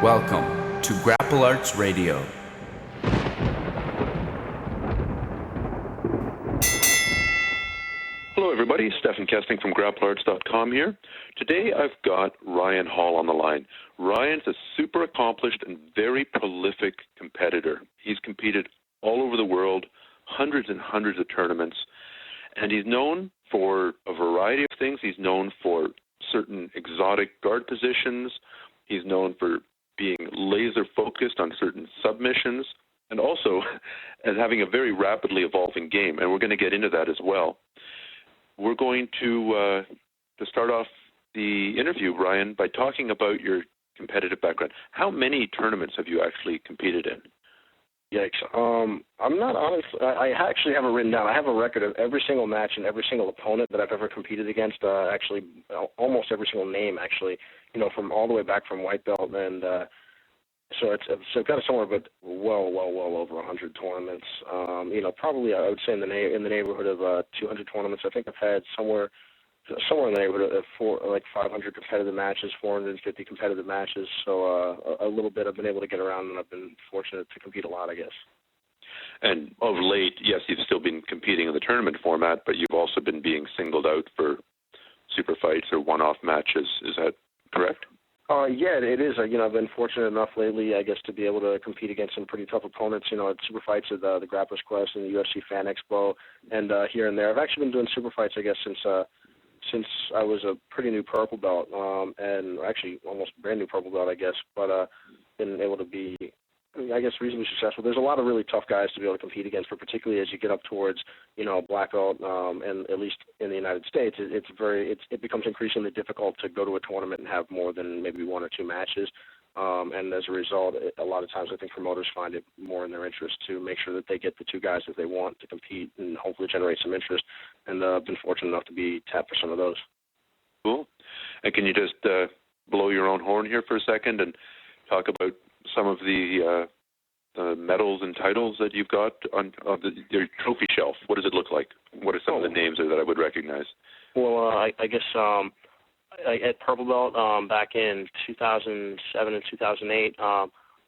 Welcome to Grapple Arts Radio. Hello everybody, Stephan Kesting from GrappleArts.com here. Today I've got Ryan Hall on the line. Ryan's a super accomplished and very prolific competitor. He's competed all over the world, hundreds and hundreds of tournaments, and he's known for a variety of things. He's known for certain exotic guard positions. He's known for being laser focused on certain submissions, and also as having a very rapidly evolving game, and we're going to get into that as well. We're going to start off the interview, Ryan, by talking about your competitive background. How many tournaments have you actually competed in? Yikes. I'm not honest. I actually have it written down. I have a record of every single match and every single opponent that I've ever competed against, actually almost every single name, actually, from all the way back from white belt. And so I've got it somewhere, but well over 100 tournaments. Probably I would say in the neighborhood of 200 tournaments. I think I've had somewhere in the neighborhood of 500 competitive matches, 450 competitive matches. So a little bit I've been able to get around, and I've been fortunate to compete a lot, I guess. And of late, yes, you've still been competing in the tournament format, but you've also been being singled out for super fights or one-off matches. Is that correct? Yeah, it is. I've been fortunate enough lately, I guess, to be able to compete against some pretty tough opponents, at super fights at the Grappler's Quest and the UFC Fan Expo, and here and there. I've actually been doing super fights, I guess, since I was a pretty new purple belt, and actually almost brand new purple belt, I guess, but been able to be, I guess, reasonably successful. There's a lot of really tough guys to be able to compete against, but particularly as you get up towards, black belt, and at least in the United States, it becomes increasingly difficult to go to a tournament and have more than maybe one or two matches. And as a result, a lot of times I think promoters find it more in their interest to make sure that they get the two guys that they want to compete and hopefully generate some interest. And I've been fortunate enough to be tapped for some of those. Cool. And can you just blow your own horn here for a second and talk about some of the medals and titles that you've got on your trophy shelf? What does it look like? What are some of the names there that I would recognize? Well, I guess at purple belt back in 2007 and 2008,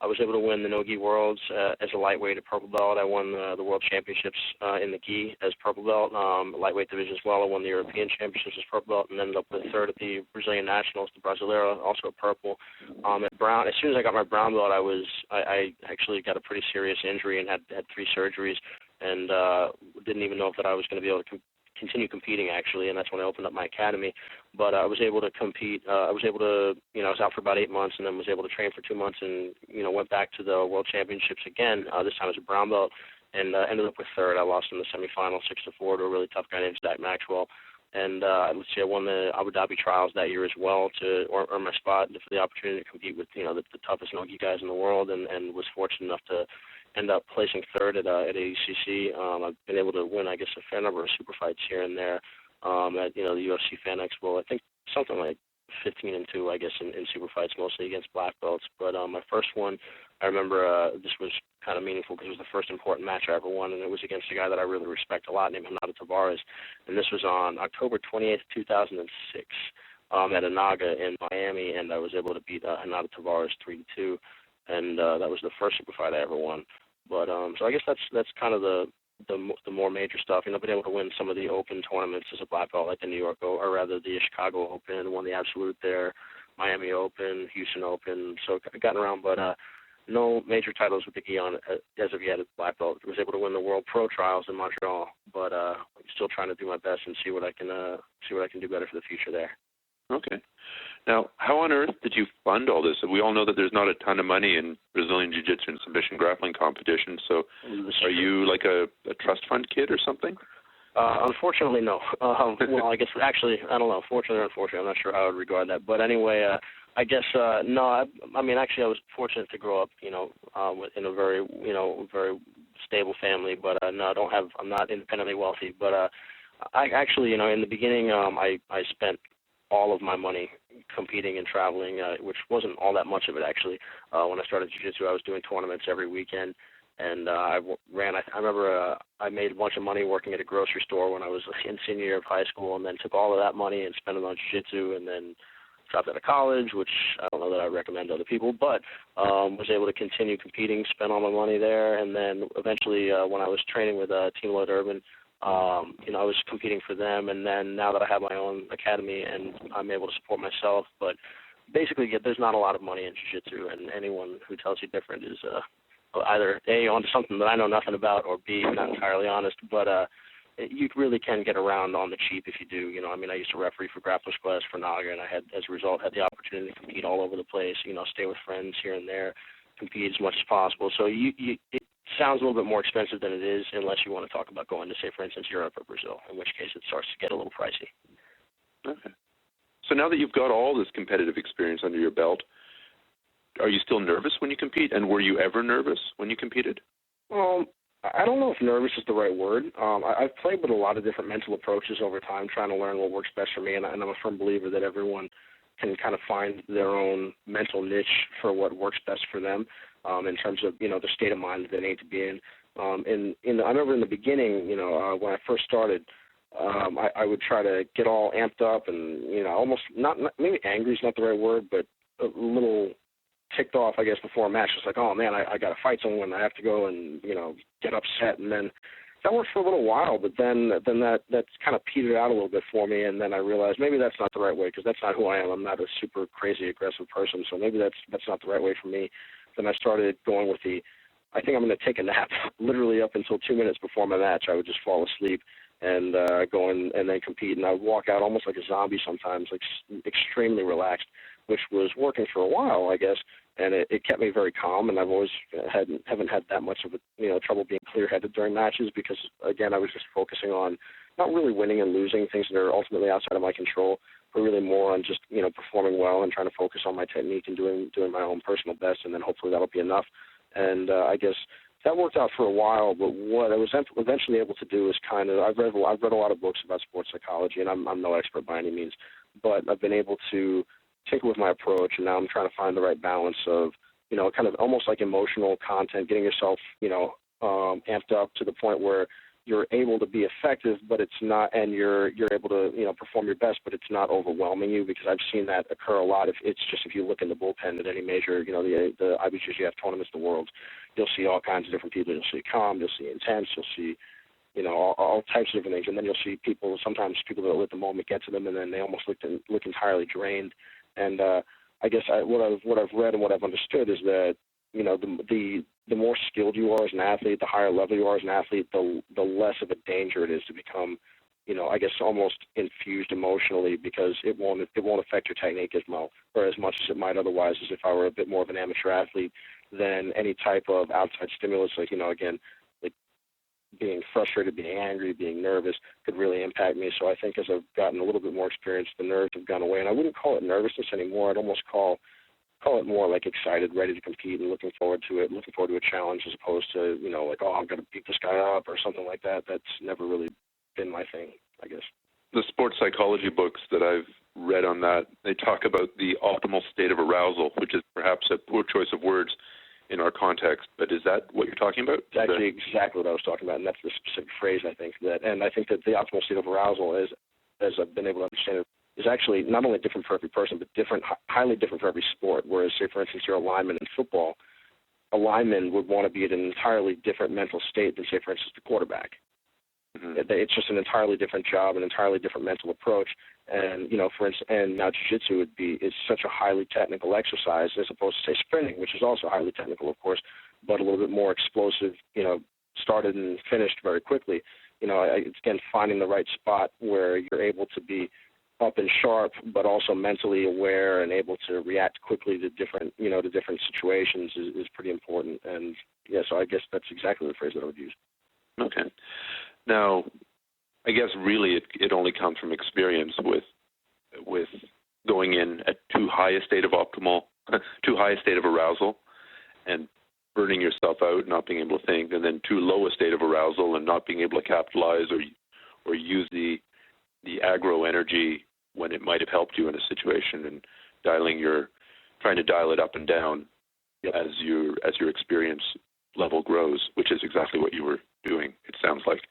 I was able to win the No-Gi Worlds as a lightweight at purple belt. I won the World Championships in the gi as purple belt, lightweight division as well. I won the European Championships as purple belt and ended up with third at the Brazilian Nationals, the Brasileiro, also at purple. At brown, as soon as I got my brown belt, I actually got a pretty serious injury and had 3 surgeries, and didn't even know that I was going to be able to continue competing, actually, and that's when I opened up my academy. But I was able to compete. I was out for about 8 months, and then was able to train for 2 months, and went back to the World Championships again. This time as a brown belt, and ended up with third. I lost in the semifinal 6-4 to a really tough guy named Zach Maxwell. And I won the Abu Dhabi trials that year as well to earn my spot for the opportunity to compete with the toughest no-gi guys in the world, and was fortunate enough to end up placing third at ACC. I've been able to win, I guess, a fair number of super fights here and there at the UFC Fan Expo. I think something like 15-2, I guess, in super fights, mostly against black belts. But my first one, I remember this was kind of meaningful because it was the first important match I ever won, and it was against a guy that I really respect a lot named Renato Tavares. And this was on October 28th, 2006 at Anaga in Miami, and I was able to beat Renato Tavares 3-2. And that was the first super fight I ever won. But so I guess that's kind of the more major stuff. Been able to win some of the open tournaments as a black belt, like the New York, or rather the Chicago Open, won the Absolute there, Miami Open, Houston Open. So I've gotten around, but no major titles with the gi on as of yet at black belt. I was able to win the World Pro Trials in Montreal, but I'm still trying to do my best and see what I can do better for the future there. Okay. Now, how on earth did you fund all this? We all know that there's not a ton of money in Brazilian Jiu-Jitsu and submission grappling competitions, so are you like a trust fund kid or something? Unfortunately, no. Well, I guess, actually, I don't know. Fortunately or unfortunately, I'm not sure how I would regard that. But anyway, I guess, no, I mean, actually, I was fortunate to grow up, in a very, very stable family, but no, I'm not independently wealthy. But I actually, in the beginning, I spent all of my money competing and traveling, which wasn't all that much of it, actually. When I started Jiu-Jitsu, I was doing tournaments every weekend, and I remember I made a bunch of money working at a grocery store when I was in senior year of high school, and then took all of that money and spent it on Jiu-Jitsu, and then dropped out of college, which I don't know that I recommend to other people, but was able to continue competing, spend all my money there, and then eventually when I was training with Team Lloyd Urban, I was competing for them, and then now that I have my own academy and I'm able to support myself, but basically there's not a lot of money in jiu-jitsu, and anyone who tells you different is either A, onto something that I know nothing about, or B, not entirely honest, but you really can get around on the cheap if you do. I used to referee for Grapplers Quest, for Naga, and I had, as a result, had the opportunity to compete all over the place, stay with friends here and there, compete as much as possible. So it sounds a little bit more expensive than it is, unless you want to talk about going to, say, for instance, Europe or Brazil, in which case it starts to get a little pricey. Okay. So now that you've got all this competitive experience under your belt, are you still nervous when you compete, and were you ever nervous when you competed? I don't know if nervous is the right word. I've played with a lot of different mental approaches over time, trying to learn what works best for me, and I'm a firm believer that everyone can kind of find their own mental niche for what works best for them in terms of, the state of mind that they need to be in. I remember in the beginning, when I first started, I would try to get all amped up and, almost not maybe angry is not the right word, but a little ticked off, I guess, before a match. It's like, oh, man, I got to fight someone. I have to go and, get upset. And then that worked for a little while, but then that's kind of petered out a little bit for me. And then I realized maybe that's not the right way, because that's not who I am. I'm not a super crazy aggressive person. So maybe that's not the right way for me. Then I started going with I think I'm going to take a nap literally up until 2 minutes before my match. I would just fall asleep and go in and then compete. And I would walk out almost like a zombie sometimes, like extremely relaxed, which was working for a while, I guess, and it kept me very calm. And I've always haven't had that much of trouble being clear-headed during matches, because again, I was just focusing on not really winning and losing, things that are ultimately outside of my control, but really more on just performing well and trying to focus on my technique and doing my own personal best, and then hopefully that'll be enough. And I guess that worked out for a while. But what I was eventually able to do is I've read a lot of books about sports psychology, and I'm no expert by any means, but I've been able to tinker with my approach, and now I'm trying to find the right balance of, kind of almost like emotional content, getting yourself, amped up to the point where you're able to be effective, but it's not, and you're able to, perform your best, but it's not overwhelming you, because I've seen that occur a lot. If you look in the bullpen at any major, the IBJJF tournaments, the Worlds, you'll see all kinds of different people. You'll see calm, you'll see intense, you'll see, all types of different things, and then you'll see sometimes people that let the moment get to them, and then they almost look entirely drained. And I guess what I've read and what I've understood is that the more skilled you are as an athlete, the higher level you are as an athlete, the less of a danger it is to become, I guess almost infused emotionally, because it won't affect your technique as well, or as much as it might otherwise, as if I were a bit more of an amateur athlete. Then any type of outside stimulus, like again, like being frustrated, being angry, being nervous, could really impact me. So I think as I've gotten a little bit more experience, the nerves have gone away, and I wouldn't call it nervousness anymore. I'd almost call it more like excited, ready to compete, and looking forward to a challenge, as opposed to, like, oh, I'm going to beat this guy up or something like that. That's never really been my thing, I guess. The sports psychology books that I've read on that, they talk about the optimal state of arousal, which is perhaps a poor choice of words in our context, but is that what you're talking about? That's actually exactly what I was talking about, and that's the specific phrase, I think. And I think that the optimal state of arousal, as I've been able to understand it, is actually not only different for every person, but highly different for every sport. Whereas, say, for instance, you're a lineman in football, a lineman would want to be at an entirely different mental state than, say, for instance, the quarterback. Mm-hmm. It's just an entirely different job, an entirely different mental approach. And, for instance, and now jiu-jitsu is such a highly technical exercise, as opposed to, say, sprinting, which is also highly technical, of course, but a little bit more explosive, started and finished very quickly. It's, again, finding the right spot where you're able to be up and sharp, but also mentally aware and able to react quickly to different situations is pretty important. And, yeah, so I guess that's exactly the phrase that I would use. Okay. Now, I guess really it only comes from experience with going in at too high a state of arousal and burning yourself out, not being able to think, and then too low a state of arousal and not being able to capitalize or use the aggro energy when it might have helped you in a situation, and trying to dial it up and down as your experience level grows, which is exactly what you were doing, it sounds like.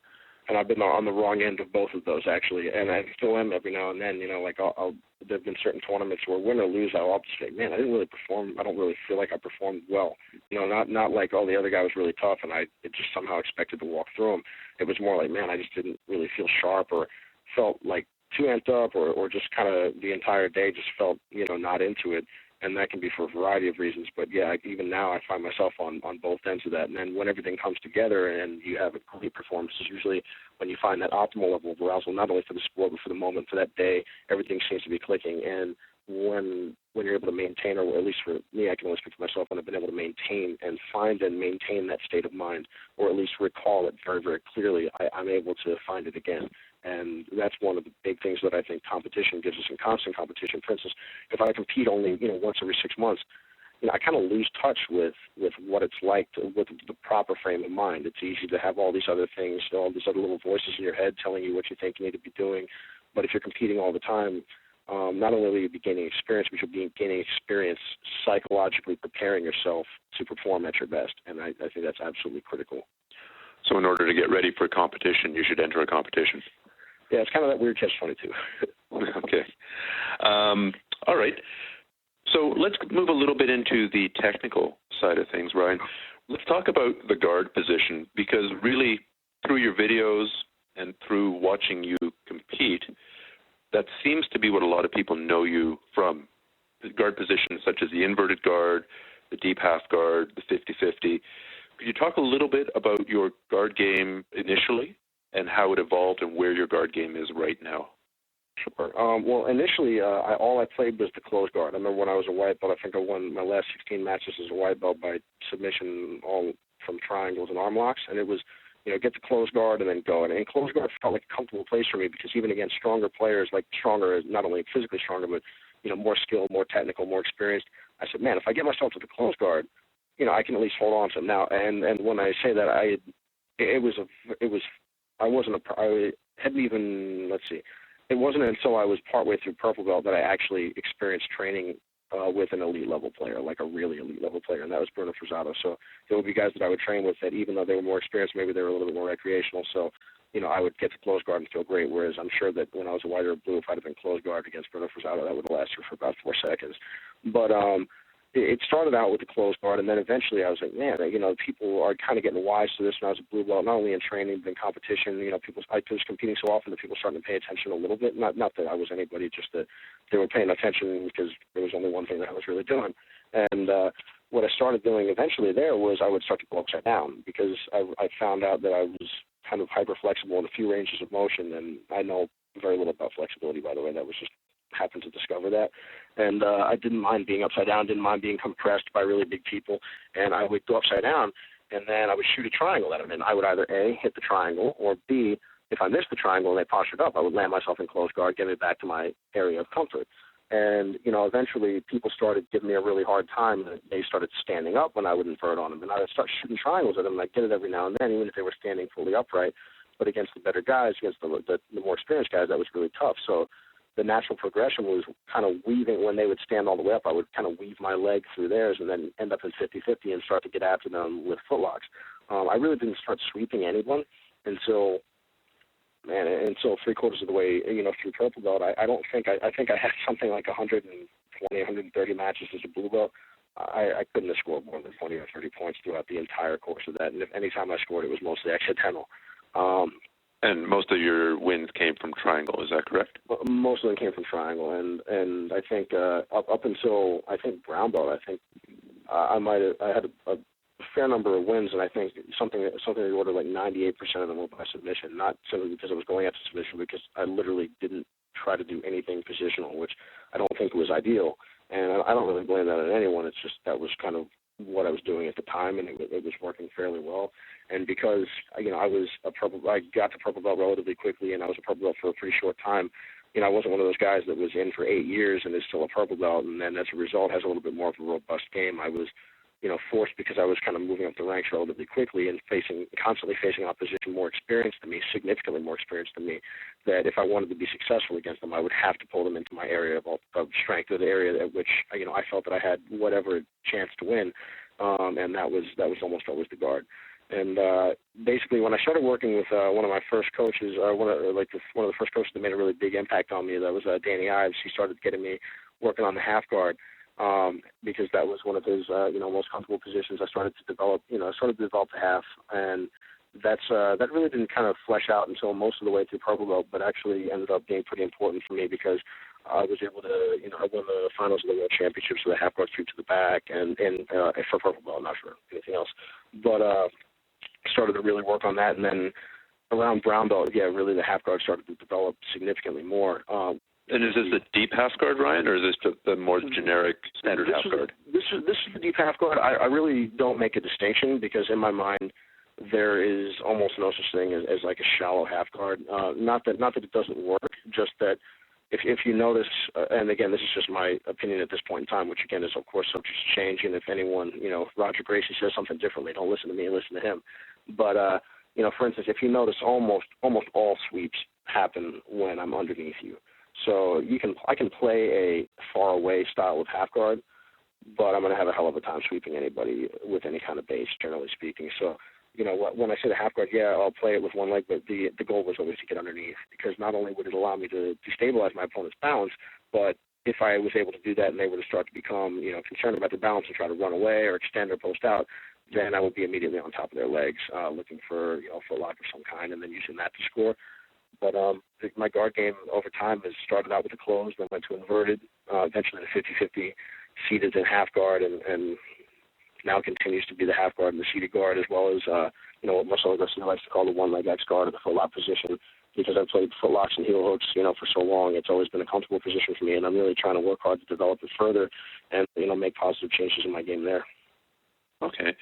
And I've been on the wrong end of both of those, actually, and I still am every now and then. Like there have been certain tournaments where win or lose, I'll say, man, I didn't really perform. I don't really feel like I performed well. Not like, oh, the other guy was really tough, and I just somehow expected to walk through him. It was more like, man, I just didn't really feel sharp or felt like too amped up or just kind of the entire day just felt, not into it. And that can be for a variety of reasons. But, yeah, even now I find myself on both ends of that. And then when everything comes together and you have a complete performance, is usually when you find that optimal level of arousal, not only for the sport but for the moment, for that day, everything seems to be clicking. And when you're able to maintain, or at least for me, I can only speak for myself, when I've been able to maintain and find and maintain that state of mind, or at least recall it very, very clearly, I'm able to find it again. And that's one of the big things that I think competition gives us, in constant competition. For instance, if I compete only, once every 6 months, I kind of lose touch with what it's like with the proper frame of mind. It's easy to have all these other things, all these other little voices in your head telling you what you think you need to be doing. But if you're competing all the time, not only will you be gaining experience, but you'll be gaining experience psychologically preparing yourself to perform at your best. And I think that's absolutely critical. So in order to get ready for a competition, you should enter a competition. Yeah, it's kind of that weird catch-22. Okay. All right. So let's move a little bit into the technical side of things, Ryan. Let's talk about the guard position, because really through your videos and through watching you compete, that seems to be what a lot of people know you from. The guard positions such as the inverted guard, the deep half guard, the 50-50. Could you talk a little bit about your guard game initially and how it evolved and where your guard game is right now? Sure. Well, initially, all I played was the closed guard. I remember when I was a white belt, I think I won my last 16 matches as a white belt by submission, all from triangles and arm locks. And it was, get the closed guard and then go. And closed guard felt like a comfortable place for me, because even against stronger players, like stronger, not only physically stronger, but, more skilled, more technical, more experienced, I said, man, if I get myself to the closed guard, I can at least hold on to them now. And when I say that, I it wasn't until I was partway through purple belt that I actually experienced training with an elite level player, like a really elite level player, and that was Bruno Frazado. So there would be guys that I would train with that, even though they were more experienced, maybe they were a little bit more recreational. So, I would get to close guard and feel great, whereas I'm sure that when I was a white or blue, if I'd have been close guard against Bruno Frazado, that would have lasted for about 4 seconds. But it started out with the closed guard, and then eventually I was like, man, people are kind of getting wise to this. When I was a blue belt, not only in training but in competition, I was competing so often that people started to pay attention a little bit. Not that I was anybody, just that they were paying attention because there was only one thing that I was really doing. And what I started doing eventually there was I would start to go upside down, because I found out that I was kind of hyper flexible in a few ranges of motion, and I know very little about flexibility, by the way. That was just happened to discover that. And I didn't mind being upside down, didn't mind being compressed by really big people, and I would go upside down, and then I would shoot a triangle at them, and I would either A, hit the triangle, or B, if I missed the triangle and they postured up, I would land myself in close guard, get me back to my area of comfort. And, eventually people started giving me a really hard time, and they started standing up when I would invert on them, and I would start shooting triangles at them, and I'd get it every now and then, even if they were standing fully upright. But against the better guys, against the more experienced guys, that was really tough. So the natural progression was kind of weaving. When they would stand all the way up, I would kind of weave my leg through theirs and then end up in 50-50 and start to get after them with footlocks. I really didn't start sweeping anyone until three-quarters of the way, through purple belt. I think I had something like 120, 130 matches as a blue belt. I couldn't have scored more than 20 or 30 points throughout the entire course of that. And if any time I scored, it was mostly accidental. And most of your wins came from triangle, is that correct? Most of them came from triangle, and I think up until brown belt, I had a fair number of wins, and I think something in the order of like 98% of them were by submission. Not simply because I was going after submission, because I literally didn't try to do anything positional, which I don't think was ideal, and I don't really blame that on anyone. It's just that was kind of what I was doing at the time, and it was working fairly well. And because I got to purple belt relatively quickly, and I was a purple belt for a pretty short time. I wasn't one of those guys that was in for 8 years and is still a purple belt, and then as a result has a little bit more of a robust game. I was, forced, because I was kind of moving up the ranks relatively quickly and constantly facing opposition more experienced than me, significantly more experienced than me, that if I wanted to be successful against them, I would have to pull them into my area of strength, or the area at which I felt that I had whatever chance to win, and that was almost always the guard. And basically, when I started working with one of my first coaches, one of the first coaches that made a really big impact on me, that was Danny Ives. He started getting me working on the half guard because that was one of his most comfortable positions. I started to develop the half, and that really didn't kind of flesh out until most of the way through purple belt, but actually ended up being pretty important for me because I was able to, I won the finals of the World Championships for the half guard sweep to the back, and for purple belt, not for anything else, but started to really work on that, and then around brown belt, really the half guard started to develop significantly more. And is this a deep half guard, Ryan, or is this the more generic standard half guard? This is the deep half guard. I really don't make a distinction because in my mind there is almost no such thing as like a shallow half guard. Not that it doesn't work, just that if you notice, and again, this is just my opinion at this point in time, which again is of course subject to change, and if anyone, if Roger Gracie says something differently, don't listen to me, listen to him. But for instance, if you notice, almost all sweeps happen when I'm underneath you. So I can play a far away style of half guard, but I'm going to have a hell of a time sweeping anybody with any kind of base, generally speaking. So, when I say the half guard, I'll play it with one leg, but the goal was always to get underneath, because not only would it allow me to destabilize my opponent's balance, but if I was able to do that and they were to start to become, concerned about their balance and try to run away or extend or post out, then I would be immediately on top of their legs, looking for, for a lock of some kind, and then using that to score. But my guard game over time has started out with a closed, then went to inverted, eventually to 50-50, seated and half guard, and now continues to be the half guard and the seated guard, as well as what Marcelo Garcia likes to call the one leg X guard or the foot lock position. Because I've played foot locks and heel hooks, for so long, it's always been a comfortable position for me, and I'm really trying to work hard to develop it further and make positive changes in my game there. Okay,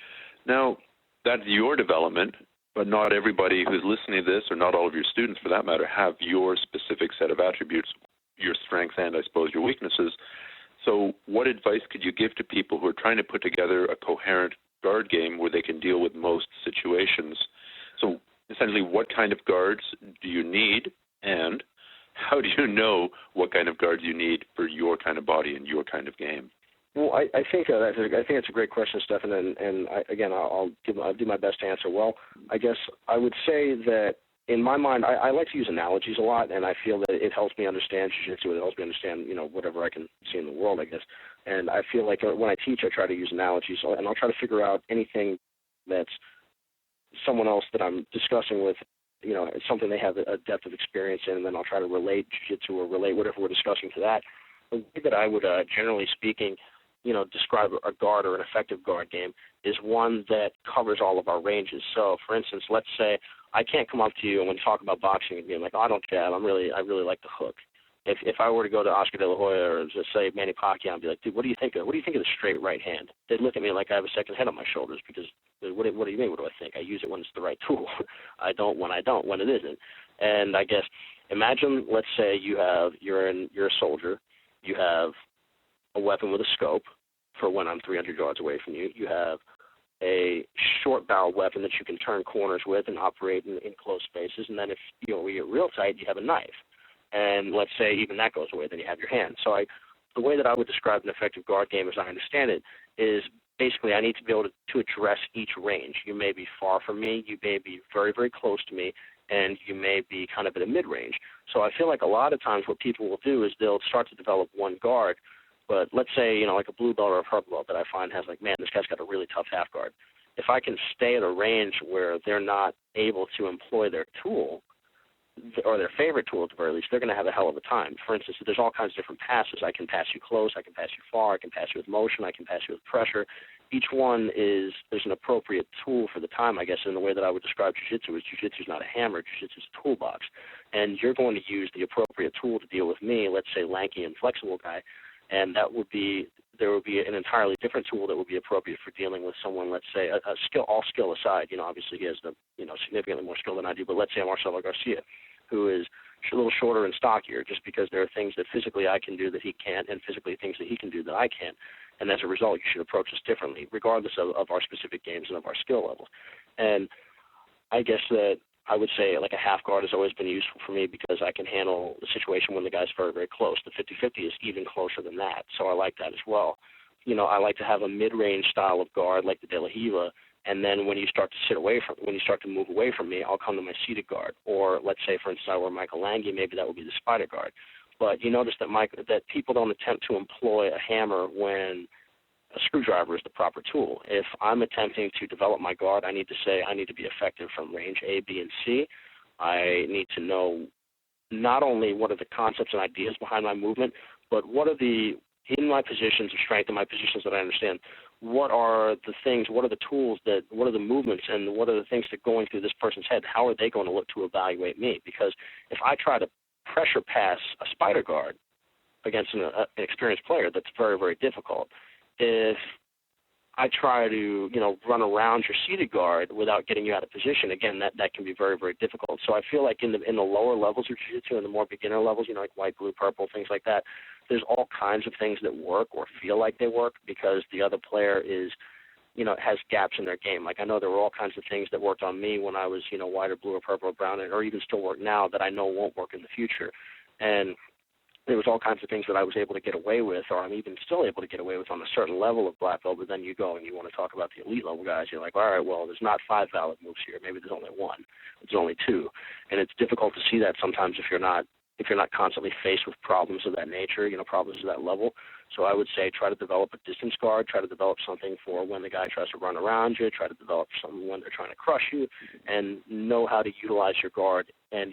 now that's your development. But not everybody who's listening to this, or not all of your students for that matter, have your specific set of attributes, your strengths and, I suppose, your weaknesses. So what advice could you give to people who are trying to put together a coherent guard game where they can deal with most situations? So essentially, what kind of guards do you need, and how do you know what kind of guards you need for your kind of body and your kind of game? Well, I think it's a great question, Stephan, and I'll do my best to answer. Well, I guess I would say that in my mind, I like to use analogies a lot, and I feel that it helps me understand Jiu-Jitsu. It helps me understand, whatever I can see in the world, I guess. And I feel like when I teach, I try to use analogies, and I'll try to figure out anything that's someone else that I'm discussing with, something they have a depth of experience in, and then I'll try to relate Jiu-Jitsu or relate whatever we're discussing to that. The way that I would, generally speaking, describe a guard or an effective guard game is one that covers all of our ranges. So, for instance, let's say I can't come up to you and when we talk about boxing and being like, I don't jab, I really like the hook. If I were to go to Oscar De La Hoya or just say Manny Pacquiao and be like, dude, what do you think of the straight right hand? They'd look at me like I have a second head on my shoulders because what do you mean? What do I think? I use it when it's the right tool. I don't when it isn't. And I guess imagine, let's say you're a soldier, you have a weapon with a scope for when I'm 300 yards away from you. You have a short barrel weapon that you can turn corners with and operate in close spaces. And then if we get real tight, you have a knife. And let's say even that goes away, then you have your hand. So the way that I would describe an effective guard game as I understand it is basically I need to be able to address each range. You may be far from me, you may be very, very close to me, and you may be kind of at a mid-range. So I feel like a lot of times what people will do is they'll start to develop one guard. But let's say, like a blue belt or a purple belt that I find has like, man, this guy's got a really tough half guard. If I can stay at a range where they're not able to employ their tool, or their favorite tool at the very least, they're going to have a hell of a time. For instance, there's all kinds of different passes. I can pass you close, I can pass you far, I can pass you with motion, I can pass you with pressure. Each one there's an appropriate tool for the time, I guess, in the way that I would describe Jiu-Jitsu is Jiu-Jitsu is not a hammer, Jiu-Jitsu is a toolbox. And you're going to use the appropriate tool to deal with me, let's say lanky and flexible guy, and there would be an entirely different tool that would be appropriate for dealing with someone, let's say, all skill aside, obviously he has significantly more skill than I do, but let's say Marcelo Garcia, who is a little shorter and stockier, just because there are things that physically I can do that he can't, and physically things that he can do that I can't. And as a result, you should approach us differently, regardless of our specific games and of our skill levels. And I guess that I would say like a half guard has always been useful for me because I can handle the situation when the guy's very, very close. The 50-50 is even closer than that, so I like that as well. I like to have a mid-range style of guard like the De La Hiva And then when you start to move away from me, I'll come to my seated guard. Or let's say, for instance, I were Michael Lange, maybe that would be the spider guard. But you notice that people don't attempt to employ a hammer when a screwdriver is the proper tool. If I'm attempting to develop my guard, I need to be effective from range A, B, and C. I need to know not only what are the concepts and ideas behind my movement, but in my positions of strength and my positions that I understand, what are the things, what are the tools, what are the movements, and what are the things that going through this person's head, how are they going to look to evaluate me? Because if I try to pressure pass a spider guard against an experienced player, that's very, very difficult. If I try to, run around your seated guard without getting you out of position, again, that can be very, very difficult. So I feel like in the lower levels of jiu-jitsu and the more beginner levels, like white, blue, purple, things like that, there's all kinds of things that work or feel like they work because the other player is, has gaps in their game. Like I know there were all kinds of things that worked on me when I was, white or blue or purple or brown, or even still work now that I know won't work in the future. And there was all kinds of things that I was able to get away with, or I'm even still able to get away with on a certain level of black belt, but then you go and you want to talk about the elite level guys, you're like, all right, well, there's not 5 valid moves here. Maybe there's only 1. There's only 2. And it's difficult to see that sometimes if you're not constantly faced with problems of that nature, problems of that level. So I would say try to develop a distance guard, try to develop something for when the guy tries to run around you, try to develop something when they're trying to crush you, and know how to utilize your guard and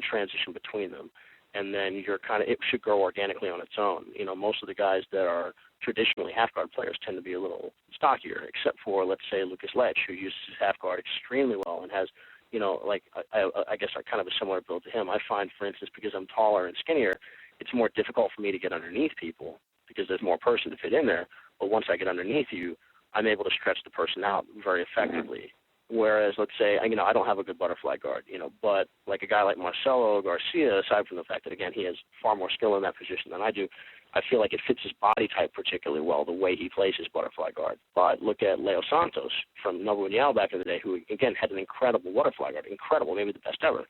transition between them. And then it should grow organically on its own. Most of the guys that are traditionally half guard players tend to be a little stockier, except for, let's say, Lucas Letch, who uses his half guard extremely well and has, I guess kind of a similar build to him. I find, for instance, because I'm taller and skinnier, it's more difficult for me to get underneath people because there's more person to fit in there. But once I get underneath you, I'm able to stretch the person out very effectively. Whereas, let's say, I don't have a good butterfly guard, but like a guy like Marcelo Garcia, aside from the fact that, again, he has far more skill in that position than I do, I feel like it fits his body type particularly well, the way he plays his butterfly guard. But look at Leo Santos from Novo União back in the day, who, again, had an incredible butterfly guard, incredible, maybe the best ever.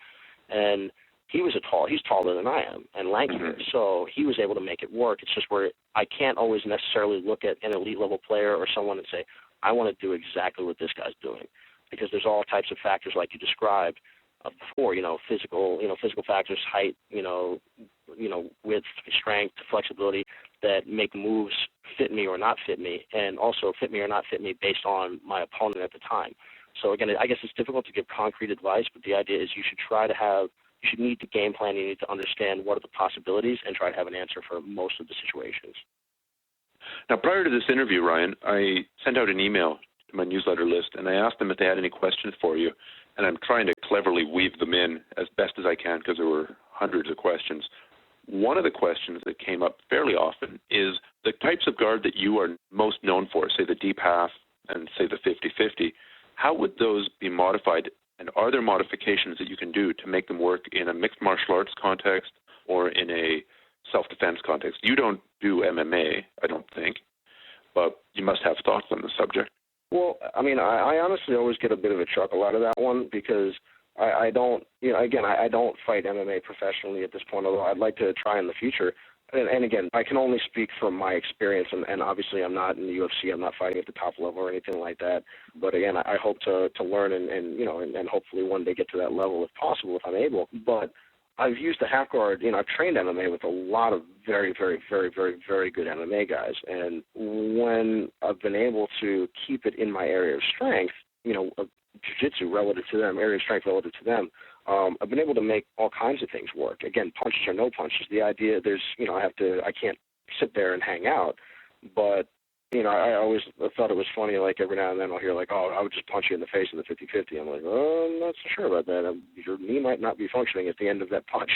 And he's taller than I am and lankier, so he was able to make it work. It's just where I can't always necessarily look at an elite level player or someone and say, I want to do exactly what this guy's doing. Because there's all types of factors like you described before, physical factors, height, width, strength, flexibility that make moves fit me or not fit me, and also fit me or not fit me based on my opponent at the time. So again, I guess it's difficult to give concrete advice, but the idea is you should need to game plan, you need to understand what are the possibilities and try to have an answer for most of the situations. Now, prior to this interview, Ryan, I sent out an email my newsletter list, and I asked them if they had any questions for you, and I'm trying to cleverly weave them in as best as I can because there were hundreds of questions. One of the questions that came up fairly often is the types of guard that you are most known for, say the deep half and say the 50-50, how would those be modified, and are there modifications that you can do to make them work in a mixed martial arts context or in a self-defense context? You don't do MMA, I don't think, but you must have thoughts on the subject. Well, I honestly always get a bit of a chuckle out of that one because I don't fight MMA professionally at this point, although I'd like to try in the future. And again, I can only speak from my experience, and obviously I'm not in the UFC, I'm not fighting at the top level or anything like that. But again, I hope to learn and hopefully one day get to that level if possible, if I'm able. But I've used the half guard, I've trained MMA with a lot of very, very, very, very, very good MMA guys. And when I've been able to keep it in my area of strength, of jiu-jitsu relative to them, area of strength relative to them, I've been able to make all kinds of things work. Again, punches or no punches. The idea I can't sit there and hang out, but I always thought it was funny, like every now and then I'll hear like, oh, I would just punch you in the face in the 50-50. I'm like, oh, I'm not so sure about that. Your knee might not be functioning at the end of that punch,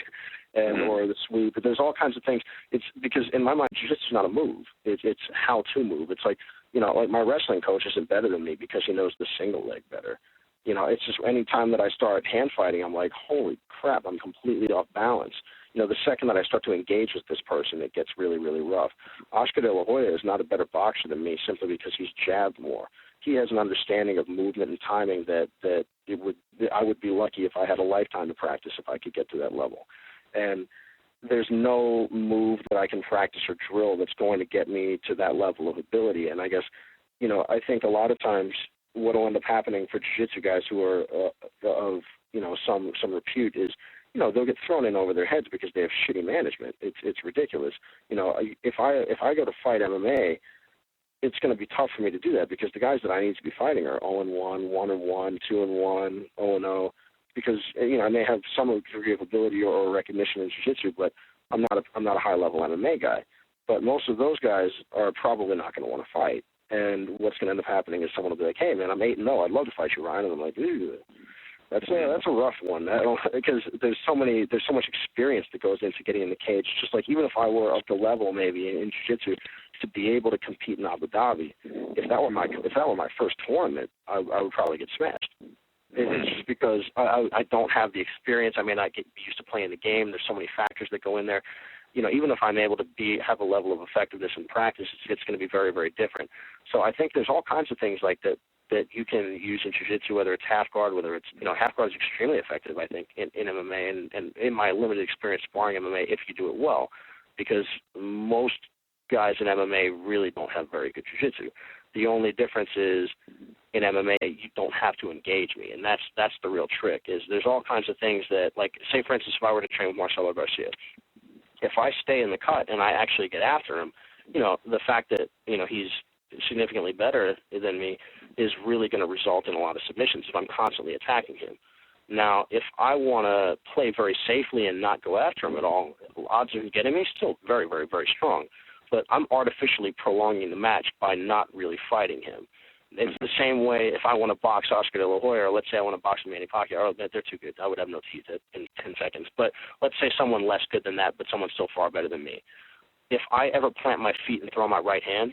or the sweep. But there's all kinds of things. It's because in my mind, jiu-jitsu is not a move. It's how to move. It's like, like my wrestling coach isn't better than me because he knows the single leg better. It's just any time that I start hand fighting, I'm like, holy crap, I'm completely off balance. The second that I start to engage with this person, it gets really, really rough. Oscar De La Hoya is not a better boxer than me simply because he's jabbed more. He has an understanding of movement and timing that I would be lucky if I had a lifetime to practice if I could get to that level. And there's no move that I can practice or drill that's going to get me to that level of ability. And I guess, I think a lot of times what will end up happening for jiu-jitsu guys who are of some repute is, they'll get thrown in over their heads because they have shitty management. It's ridiculous. If I go to fight MMA, it's going to be tough for me to do that because the guys that I need to be fighting are 0-1, 1-1, 2-1, 0-0, because I may have some degree of ability or recognition in jiu-jitsu, but I'm not a high-level MMA guy. But most of those guys are probably not going to want to fight. And what's going to end up happening is someone will be like, "Hey, man, I'm 8-0. I'd love to fight you, Ryan." And I'm like, "Ooh, that's a rough one." Because there's so much experience that goes into getting in the cage. Just like even if I were up the level maybe in jiu-jitsu to be able to compete in Abu Dhabi, if that were my first tournament, I would probably get smashed. It's just because I don't have the experience. I may not get used to playing the game. There's so many factors that go in there. Even if I'm able to have a level of effectiveness in practice, it's going to be very, very different. So I think there's all kinds of things like that you can use in jiu-jitsu, whether it's half guard, whether it's, half guard is extremely effective, I think, in MMA and in my limited experience sparring MMA if you do it well, because most guys in MMA really don't have very good jiu-jitsu. The only difference is in MMA you don't have to engage me, and that's the real trick. Is there's all kinds of things that, like, say for instance, if I were to train with Marcelo Garcia, if I stay in the cut and I actually get after him, the fact that he's significantly better than me is really going to result in a lot of submissions if I'm constantly attacking him. Now, if I want to play very safely and not go after him at all, odds of him getting me still very, very, very strong. But I'm artificially prolonging the match by not really fighting him. It's the same way if I want to box Oscar De La Hoya, or let's say I want to box Manny Pacquiao. They're too good. I would have no teeth in 10 seconds. But let's say someone less good than that, but someone still far better than me. If I ever plant my feet and throw my right hand,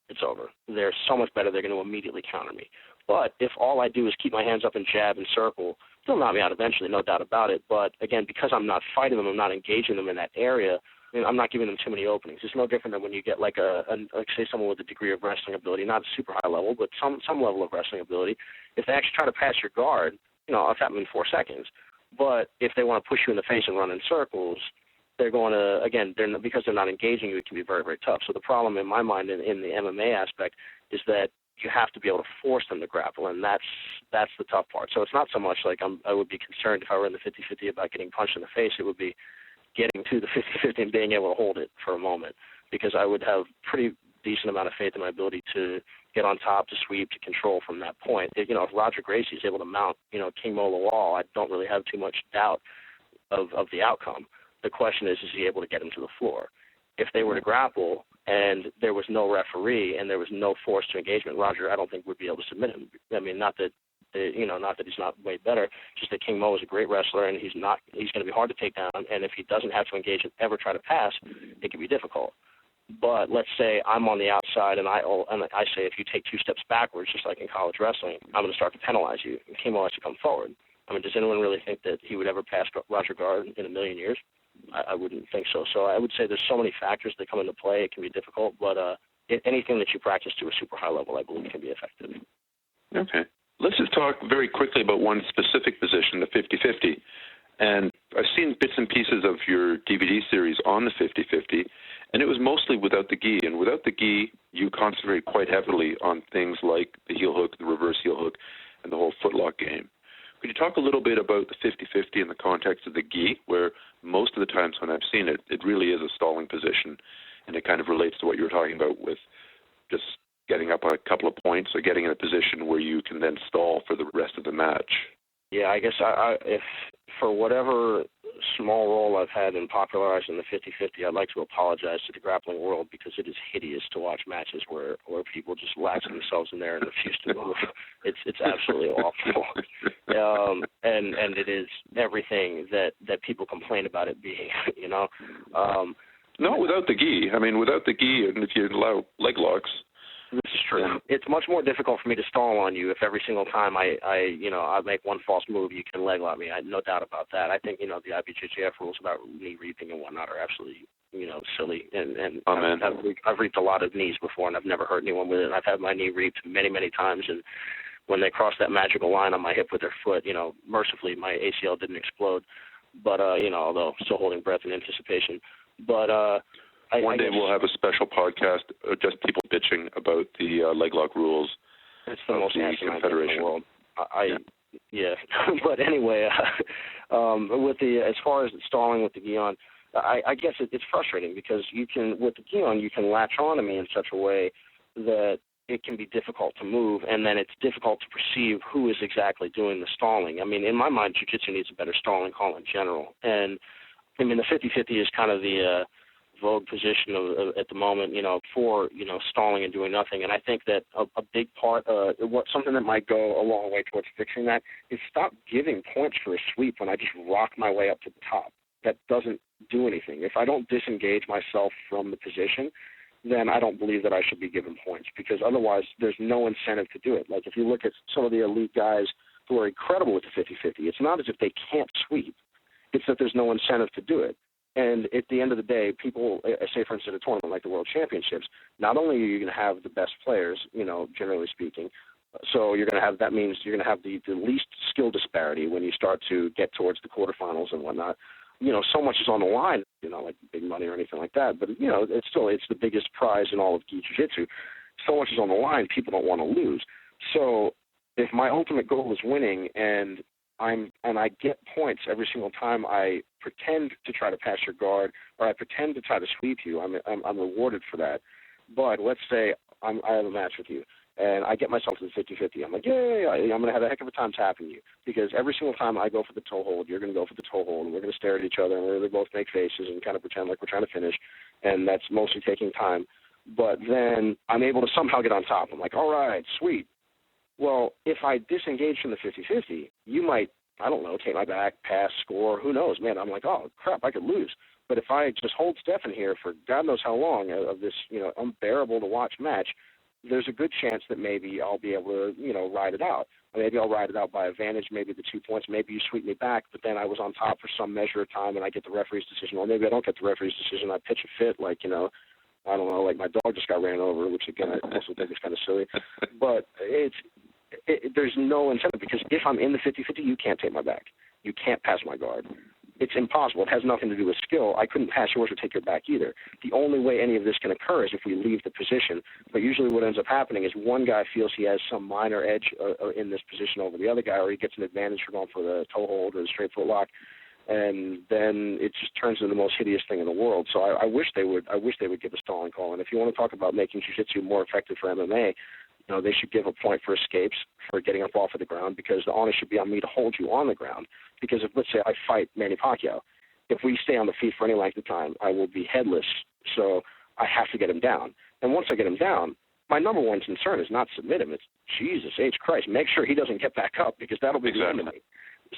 it's over. They're so much better, they're going to immediately counter me. But if all I do is keep my hands up and jab and circle, they'll knock me out eventually, no doubt about it. But, again, because I'm not fighting them, I'm not engaging them in that area, I'm not giving them too many openings. It's no different than when you get like say someone with a degree of wrestling ability, not a super high level, but some level of wrestling ability. If they actually try to pass your guard, it's happened in 4 seconds. But if they want to push you in the face and run in circles, they're going to, again, because they're not engaging you, it can be very, very tough. So the problem in my mind in the MMA aspect is that you have to be able to force them to grapple, and that's the tough part. So it's not so much like I would be concerned if I were in the 50-50 about getting punched in the face. It would be getting to the 50-50 and being able to hold it for a moment, because I would have pretty decent amount of faith in my ability to get on top, to sweep, to control from that point. If Roger Gracie is able to mount, King Mo Lawal, I don't really have too much doubt of the outcome. The question is he able to get him to the floor? If they were to grapple and there was no referee and there was no force to engagement, Roger, I don't think would be able to submit him. I mean, not that he's not way better, just that King Mo is a great wrestler and he's going to be hard to take down, and if he doesn't have to engage and ever try to pass, it can be difficult. But let's say I'm on the outside and I say if you take 2 steps backwards, just like in college wrestling, I'm going to start to penalize you, and King Mo has to come forward. I mean, does anyone really think that he would ever pass Roger Guard in a million years? I wouldn't think so. So I would say there's so many factors that come into play. It can be difficult, but anything that you practice to a super high level, I believe, can be effective. Okay. Let's just talk very quickly about one specific position, the 50-50. And I've seen bits and pieces of your DVD series on the 50-50, and it was mostly without the gi. And without the gi, you concentrate quite heavily on things like the heel hook, the reverse heel hook, and the whole footlock game. Could you talk a little bit about the 50-50 in the context of the gi, where most of the times when I've seen it, it really is a stalling position, and it kind of relates to what you were talking about with just getting up a couple of points or getting in a position where you can then stall for the rest of the match? Yeah, I guess if for whatever small role I've had in popularizing the 50-50, I'd like to apologize to the grappling world, because it is hideous to watch matches where people just lax themselves in there and refuse to move. It's absolutely awful. And it is everything that people complain about it being, Not without the gi. I mean, without the gi, and if you allow leg locks. This is true. It's much more difficult for me to stall on you if every single time I make one false move, you can leg lock me. I have no doubt about that. I think, the IBJJF rules about knee reaping and whatnot are absolutely, silly. And I've reaped a lot of knees before, and I've never hurt anyone with it. I've had my knee reaped many, many times, and when they cross that magical line on my hip with their foot, mercifully my ACL didn't explode. But, although still holding breath in anticipation. But, One day we'll have a special podcast, just people bitching about the leg lock rules, It's the most asinine thing in the world. Yeah. But anyway, with the as far as stalling with the gi on, I guess it's frustrating because with the gi on you can latch on to me in such a way that it can be difficult to move, and then it's difficult to perceive who is exactly doing the stalling. I mean, in my mind, Jiu-Jitsu needs a better stalling call in general. And, I mean, the 50-50 is kind of the vogue position at the moment, for, stalling and doing nothing. And I think that a big part, something that might go a long way towards fixing that is stop giving points for a sweep when I just rock my way up to the top. That doesn't do anything. If I don't disengage myself from the position, then I don't believe that I should be given points, because otherwise there's no incentive to do it. Like if you look at some of the elite guys who are incredible with the 50-50, it's not as if they can't sweep. It's that there's no incentive to do it. And at the end of the day, people, say for instance, a tournament like the World Championships, not only are you going to have the best players, generally speaking, so that means you're going to have the least skill disparity when you start to get towards the quarterfinals and whatnot. So much is on the line, like big money or anything like that. But, it's the biggest prize in all of gi jiu-jitsu. So much is on the line, people don't want to lose. So if my ultimate goal is winning and I get points every single time I pretend to try to pass your guard or I pretend to try to sweep you, I'm rewarded for that. But let's say I have a match with you, and I get myself to the 50-50. I'm like, yeah, I'm going to have a heck of a time tapping you, because every single time I go for the toe hold, you're going to go for the toe hold, and we're going to stare at each other, and we're going to both make faces and kind of pretend like we're trying to finish, and that's mostly taking time. But then I'm able to somehow get on top. I'm like, all right, sweet. Well, if I disengage from the 50-50, you might, I don't know, take my back, pass, score, who knows, man. I'm like, oh, crap, I could lose. But if I just hold Stephan here for God knows how long of this, unbearable-to-watch match, there's a good chance that maybe I'll be able to, ride it out. Or maybe I'll ride it out by advantage, maybe the 2 points, maybe you sweep me back, but then I was on top for some measure of time and I get the referee's decision, or maybe I don't get the referee's decision, I pitch a fit, like, I don't know, like my dog just got ran over, which, again, I also think is kind of silly. But there's no incentive, because if I'm in the 50-50, you can't take my back. You can't pass my guard. It's impossible. It has nothing to do with skill. I couldn't pass yours or take your back either. The only way any of this can occur is if we leave the position. But usually what ends up happening is one guy feels he has some minor edge in this position over the other guy, or he gets an advantage for going for the toe hold or the straight foot lock, and then it just turns into the most hideous thing in the world. So I wish they would give a stalling call. And if you want to talk about making jiu-jitsu more effective for MMA, they should give a point for escapes, for getting up off of the ground, because the onus should be on me to hold you on the ground. Because if, let's say, I fight Manny Pacquiao, if we stay on the feet for any length of time, I will be headless. So I have to get him down. And once I get him down, my number one concern is not submit him. It's, Jesus H. Christ, make sure he doesn't get back up, because that'll be the end of me.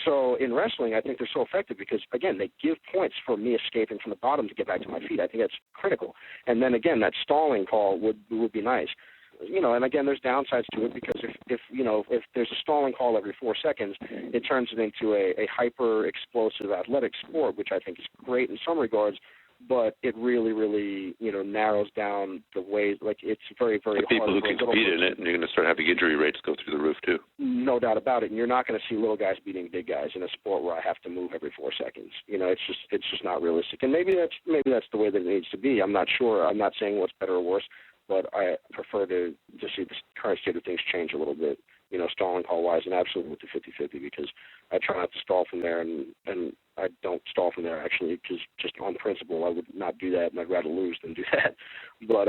So in wrestling, I think they're so effective because, again, they give points for me escaping from the bottom to get back to my feet. I think that's critical. And then, again, that stalling call would be nice. And again, there's downsides to it, because if there's a stalling call every 4 seconds, it turns it into a hyper explosive athletic sport, which I think is great in some regards, but it really, really, narrows down the ways. Like, it's very, very hard. People who can compete in it, and you're going to start having injury rates go through the roof too. No doubt about it. And you're not going to see little guys beating big guys in a sport where I have to move every 4 seconds. It's just not realistic. And maybe that's the way that it needs to be. I'm not sure. I'm not saying what's better or worse, but I prefer to see the current state of things change a little bit, stalling call-wise, and absolutely with the 50-50, because I try not to stall from there, and I don't stall from there, actually, because just on principle, I would not do that, and I'd rather lose than do that. But,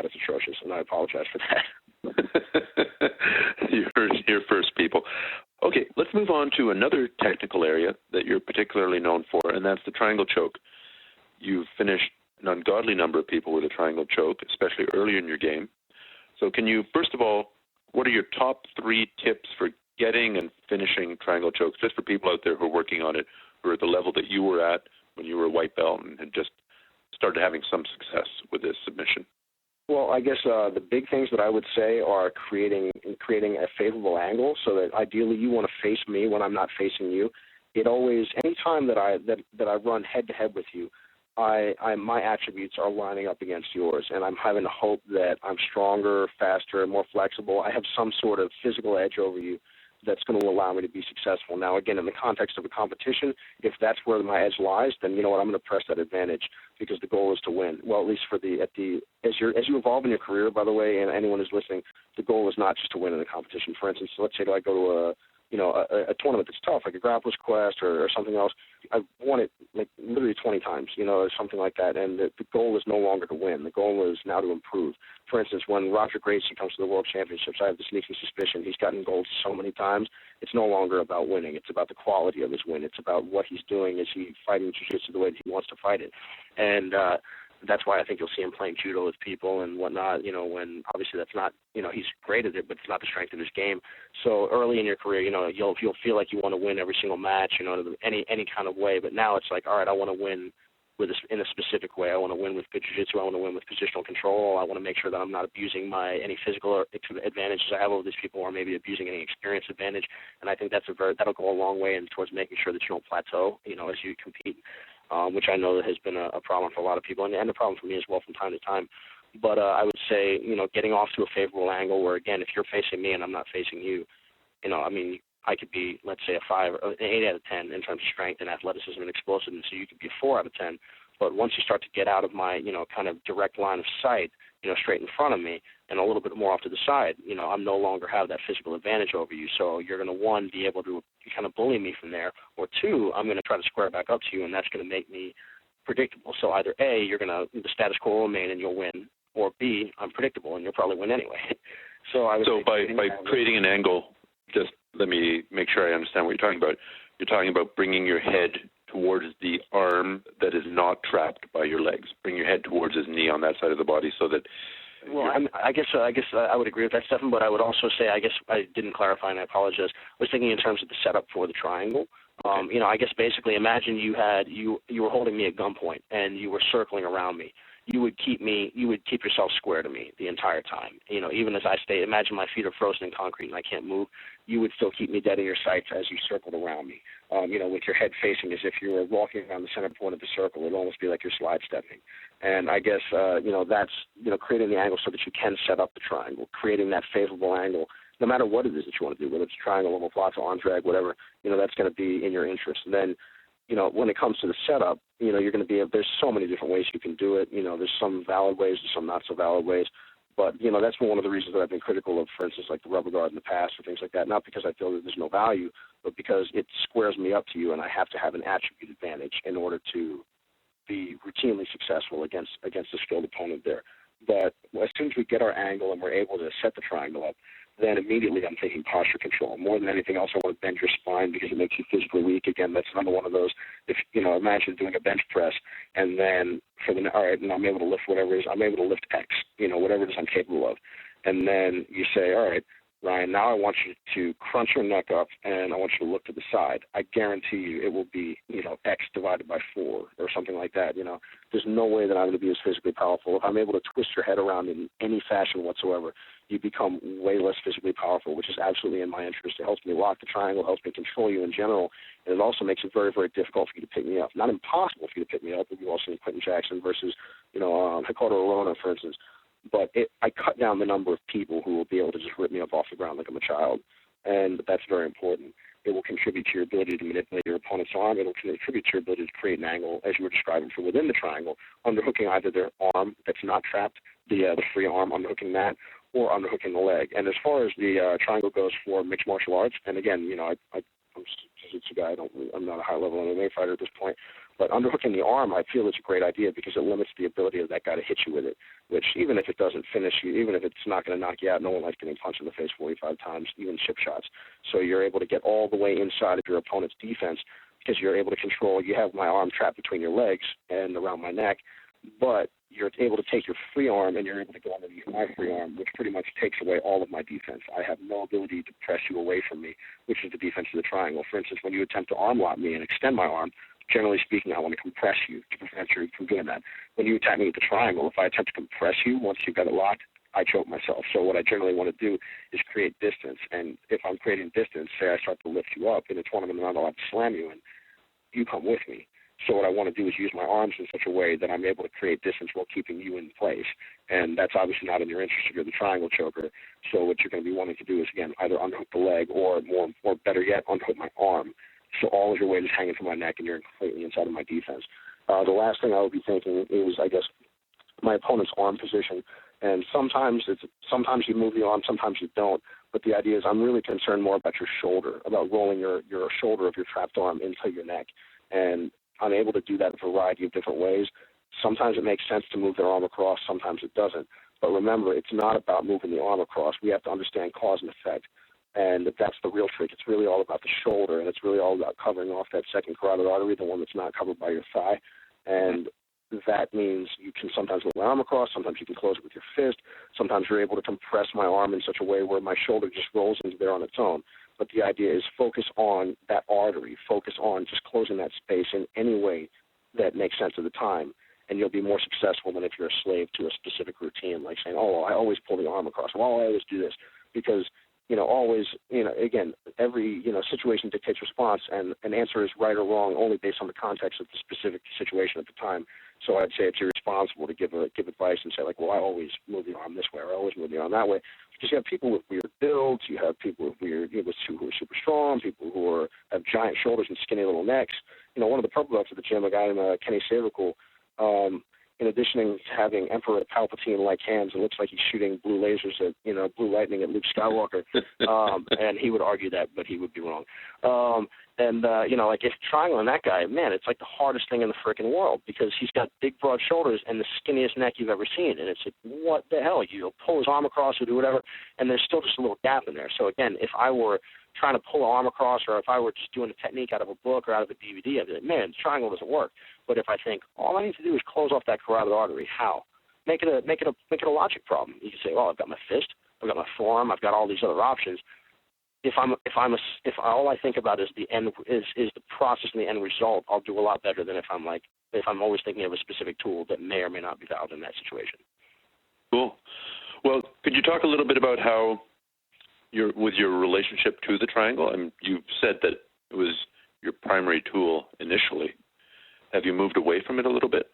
it's atrocious, and I apologize for that. You heard it here first, people. Okay, let's move on to another technical area that you're particularly known for, and that's the triangle choke. You've finished an ungodly number of people with a triangle choke, especially early in your game. So can you, first of all, what are your top 3 tips for getting and finishing triangle chokes, just for people out there who are working on it, who are at the level that you were at when you were a white belt and had just started having some success with this submission? Well, I guess the big things that I would say are creating a favorable angle, so that ideally you want to face me when I'm not facing you. It always, any time that I run head-to-head with you, my attributes are lining up against yours, and I'm having to hope that I'm stronger, faster, more flexible. I have some sort of physical edge over you, that's going to allow me to be successful. Now, again, in the context of a competition, if that's where my edge lies, then you know what, I'm going to press that advantage because the goal is to win. Well, at least as you evolve in your career, by the way, and anyone who's listening, the goal is not just to win in a competition. For instance, let's say I go to a tournament that's tough, like a Grappler's Quest or something else. I've won it like literally 20 times, or something like that, and the goal is no longer to win. The goal is now to improve. For instance, when Roger Gracie comes to the World Championships, I have the sneaking suspicion he's gotten gold so many times, it's no longer about winning. It's about the quality of his win. It's about what he's doing. Is he fighting jiu-jitsu the way that he wants to fight it? And that's why I think you'll see him playing judo with people and whatnot, when obviously that's not, he's great at it, but it's not the strength of his game. So early in your career, you'll feel like you want to win every single match, any kind of way. But now it's like, all right, I want to win in a specific way. I want to win with good jiu-jitsu. I want to win with positional control. I want to make sure that I'm not abusing any physical advantages I have over these people, or maybe abusing any experience advantage. And I think that'll go a long way towards making sure that you don't plateau, as you compete. Which I know that has been a problem for a lot of people, and a problem for me as well from time to time. But I would say, getting off to a favorable angle where, again, if you're facing me and I'm not facing you, I could be, let's say, an 8 out of 10 in terms of strength and athleticism and explosiveness, so you could be a 4 out of 10. But once you start to get out of my, kind of direct line of sight, straight in front of me and a little bit more off to the side, I'm no longer have that physical advantage over you. So you're going to, 1, be able to kind of bully me from there, or 2, I'm going to try to square back up to you, and that's going to make me predictable. So either A, the status quo will remain and you'll win, or B, I'm predictable and you'll probably win anyway. So by creating an angle, just let me make sure I understand what you're talking about. You're talking about bringing your head towards the arm that is not trapped by your legs. Bring your head towards his knee on that side of the body so that... Well, I guess I would agree with that, Stephan, but I would also say, I guess I didn't clarify, and I apologize. I was thinking in terms of the setup for the triangle. I guess basically imagine you were holding me at gunpoint and you were circling around me. You would keep yourself square to me the entire time. Even as I stay, imagine my feet are frozen in concrete and I can't move. You would still keep me dead in your sights as you circled around me. With your head facing as if you were walking around the center point of the circle. It'd almost be like you're slide stepping. And I guess, that's, creating the angle so that you can set up the triangle, creating that favorable angle, no matter what it is that you want to do, whether it's triangle, omoplata, arm drag, whatever, that's going to be in your interest. And then, when it comes to the setup, you're going to there's so many different ways you can do it. There's some valid ways, there's some not so valid ways. But, that's been one of the reasons that I've been critical of, for instance, like the rubber guard in the past or things like that, not because I feel that there's no value, but because it squares me up to you and I have to have an attribute advantage in order to be routinely successful against a skilled opponent there. But as soon as we get our angle and we're able to set the triangle up, then immediately I'm thinking posture control. More than anything else, I want to bend your spine because it makes you physically weak. Again, that's another one of those. If imagine doing a bench press and then all right, and I'm able to lift whatever it is. I'm able to lift X, whatever it is I'm capable of. And then you say, all right, Ryan, now I want you to crunch your neck up and I want you to look to the side. I guarantee you it will be, X divided by 4 or something like that. There's no way that I'm going to be as physically powerful. If I'm able to twist your head around in any fashion whatsoever, you become way less physically powerful, which is absolutely in my interest. It helps me lock the triangle, helps me control you in general, and it also makes it very, very difficult for you to pick me up. Not impossible for you to pick me up. We've also seen Quentin Jackson versus, Hikaru Arona, for instance. But I cut down the number of people who will be able to just rip me up off the ground like I'm a child, and that's very important. It will contribute to your ability to manipulate your opponent's arm. It will contribute to your ability to create an angle, as you were describing, from within the triangle, underhooking either their arm that's not trapped, the free arm, underhooking that, or underhooking the leg. And as far as the triangle goes for mixed martial arts, and again, I'm a jiu-jitsu guy. I'm not a high-level MMA fighter at this point. But underhooking the arm, I feel it's a great idea because it limits the ability of that guy to hit you with it, which even if it doesn't finish you, even if it's not going to knock you out, no one likes getting punched in the face 45 times, even chip shots. So you're able to get all the way inside of your opponent's defense because you're able to control. You have my arm trapped between your legs and around my neck, but you're able to take your free arm and you're able to go underneath my free arm, which pretty much takes away all of my defense. I have no ability to press you away from me, which is the defense of the triangle. For instance, when you attempt to arm lock me and extend my arm, generally speaking, I want to compress you to prevent you from doing that. When you attack me with the triangle, if I attempt to compress you once you've got it locked, I choke myself. So what I generally want to do is create distance. And if I'm creating distance, say I start to lift you up in a tournament, I'm not allowed to slam you, and you come with me. So what I want to do is use my arms in such a way that I'm able to create distance while keeping you in place. And that's obviously not in your interest if you're the triangle choker. So what you're going to be wanting to do is, again, either underhook the leg or better yet, underhook my arm. So all of your weight is hanging from my neck and you're completely inside of my defense. The last thing I would be thinking is, I guess, my opponent's arm position. And sometimes you move the arm, sometimes you don't. But the idea is I'm really concerned more about your shoulder, about rolling your shoulder of your trapped arm into your neck. And I'm able to do that a variety of different ways. Sometimes it makes sense to move their arm across, sometimes it doesn't. But remember, it's not about moving the arm across. We have to understand cause and effect. And that's the real trick. It's really all about the shoulder, and it's really all about covering off that second carotid artery, the one that's not covered by your thigh. And that means you can sometimes move my arm across, sometimes you can close it with your fist, sometimes you're able to compress my arm in such a way where my shoulder just rolls into there on its own. But the idea is focus on that artery, focus on just closing that space in any way that makes sense at the time, and you'll be more successful than if you're a slave to a specific routine, like saying, oh, I always pull the arm across, well, I always do this, because again, every, situation dictates response, and an answer is right or wrong only based on the context of the specific situation at the time. So I'd say it's irresponsible to give advice and say, like, well, I always move the arm this way, or I always move the arm that way. Because you have people with weird builds, you have people with who are super strong, people who have giant shoulders and skinny little necks. One of the purple belts at the gym, a guy named Kenny Savercool, in addition to having Emperor Palpatine-like hands, it looks like he's shooting blue lasers at, blue lightning at Luke Skywalker. And he would argue that, but he would be wrong. If triangling that guy, man, it's like the hardest thing in the freaking world because he's got big, broad shoulders and the skinniest neck you've ever seen. And it's like, what the hell? You'll pull his arm across or do whatever, and there's still just a little gap in there. So, again, if I were trying to pull an arm across, or if I were just doing a technique out of a book or out of a DVD, I'd be like, man, the triangle doesn't work. But if I think all I need to do is close off that carotid artery, how? Make it a logic problem. You can say, well, I've got my fist, I've got my forearm, I've got all these other options. If all I think about is the end is the process and the end result, I'll do a lot better than if I'm always thinking of a specific tool that may or may not be valid in that situation. Cool. Well, could you talk a little bit about how with your relationship to the triangle? I mean, you said that it was your primary tool initially. Have you moved away from it a little bit?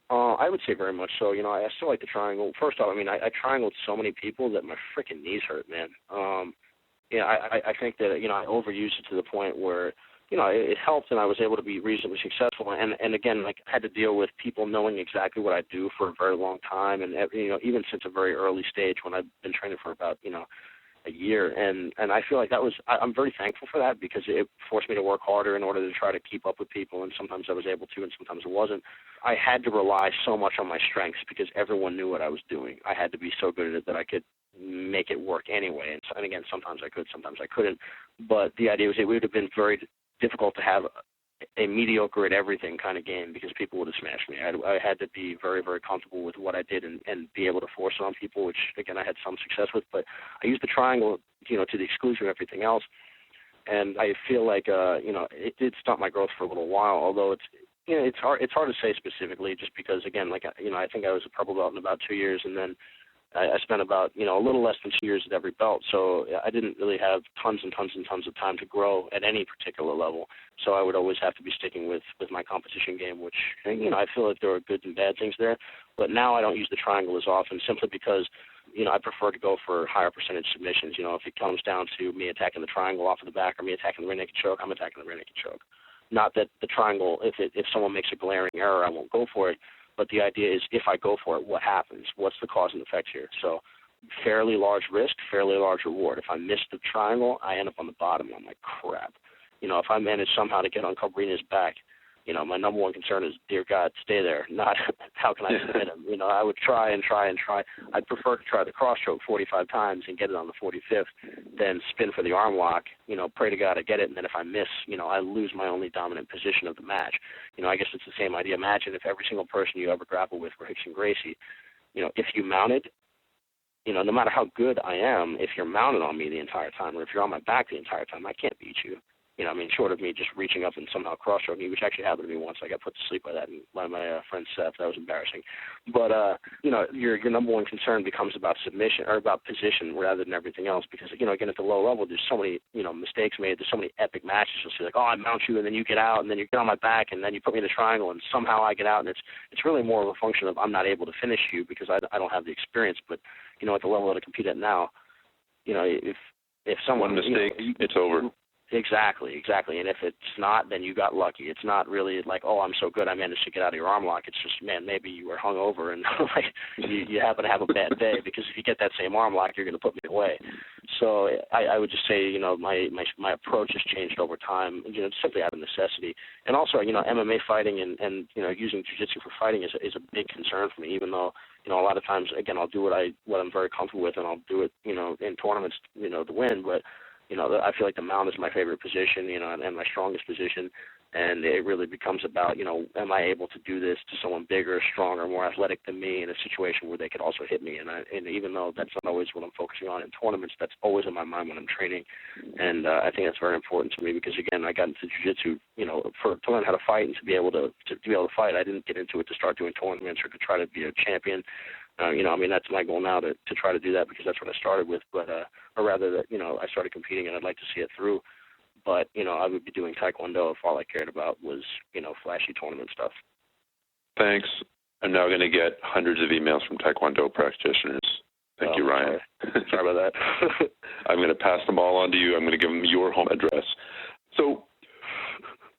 I would say very much so. I still like the triangle. First off, I triangled so many people that my freaking knees hurt, man. I think that, I overused it to the point where, it helped and I was able to be reasonably successful. And again, I had to deal with people knowing exactly what I do for a very long time. And, even since a very early stage when I've been training for about, a year. And I feel like I'm very thankful for that because it forced me to work harder in order to try to keep up with people. And sometimes I was able to and sometimes I wasn't. I had to rely so much on my strengths because everyone knew what I was doing. I had to be so good at it that I could make it work anyway. And again, sometimes I could, sometimes I couldn't. But the idea was it would have been very difficult to have a mediocre at everything kind of game because people would have smashed me. I had to be very, very comfortable with what I did and be able to force it on people, which, again, I had some success with. But I used the triangle, to the exclusion of everything else. And I feel like, it did stunt my growth for a little while, although it's hard to say specifically just because, again, I think I was a purple belt in about 2 years, and then I spent about, a little less than 2 years at every belt, so I didn't really have tons and tons and tons of time to grow at any particular level. So I would always have to be sticking with my competition game, which, I feel like there are good and bad things there. But now I don't use the triangle as often simply because, I prefer to go for higher percentage submissions. If it comes down to me attacking the triangle off of the back or me attacking the rear naked choke, I'm attacking the rear naked choke. Not that the triangle, if someone makes a glaring error, I won't go for it. But the idea is if I go for it, what happens? What's the cause and effect here? So fairly large risk, fairly large reward. If I miss the triangle, I end up on the bottom. I'm like, crap. If I manage somehow to get on Cabrina's back, my number one concern is, dear God, stay there, not how can I submit him. I would try and try and try. I'd prefer to try the cross choke 45 times and get it on the 45th than spin for the arm lock, pray to God I get it, and then if I miss, I lose my only dominant position of the match. I guess it's the same idea. Imagine if every single person you ever grapple with were Rickson Gracie. If you mounted, no matter how good I am, if you're mounted on me the entire time or if you're on my back the entire time, I can't beat you. short of me just reaching up and somehow cross-choking me, which actually happened to me once. I got put to sleep by that and by my friend Seth. That was embarrassing. But, your number one concern becomes about submission or about position rather than everything else because, again, at the low level, there's so many, mistakes made. There's so many epic matches. You'll see like, oh, I mount you and then you get out and then you get on my back and then you put me in a triangle and somehow I get out. And it's really more of a function of I'm not able to finish you because I don't have the experience. But, at the level that I compete at now, if someone... One mistake, it's over. Exactly. And if it's not, then you got lucky. It's not really like, oh, I'm so good, I managed to get out of your arm lock. It's just, man, maybe you were hungover and like you happen to have a bad day because if you get that same arm lock, you're going to put me away. So I would just say, my approach has changed over time, simply out of necessity. And also, MMA fighting and using jiu-jitsu for fighting is a big concern for me, even though, a lot of times, again, I'll do what I'm very comfortable with and I'll do it, in tournaments, to win, but I feel like the mount is my favorite position, and my strongest position, and it really becomes about, am I able to do this to someone bigger, stronger, more athletic than me in a situation where they could also hit me, and even though that's not always what I'm focusing on in tournaments, that's always in my mind when I'm training, and I think that's very important to me because, again, I got into jiu-jitsu, to learn how to fight and to be able to fight. I didn't get into it to start doing tournaments or to try to be a champion. That's my goal now to try to do that because that's what I started with, but or rather that, I started competing and I'd like to see it through. But, I would be doing Taekwondo if all I cared about was, flashy tournament stuff. Thanks. I'm now going to get hundreds of emails from Taekwondo practitioners. Thank you, Ryan. Sorry about that. I'm going to pass them all on to you. I'm going to give them your home address. So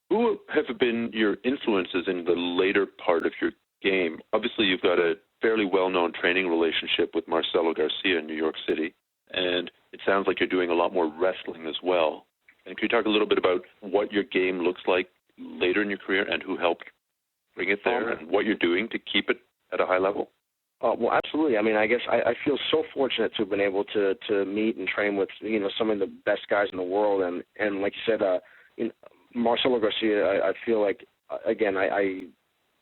who have been your influences in the later part of your game? Obviously, you've got a fairly well-known training relationship with Marcelo Garcia in New York City, and it sounds like you're doing a lot more wrestling as well. And can you talk a little bit about what your game looks like later in your career and who helped bring it there and what you're doing to keep it at a high level? Well, absolutely. I guess I feel so fortunate to have been able to meet and train with, some of the best guys in the world. And like you said, Marcelo Garcia, I feel like, again, I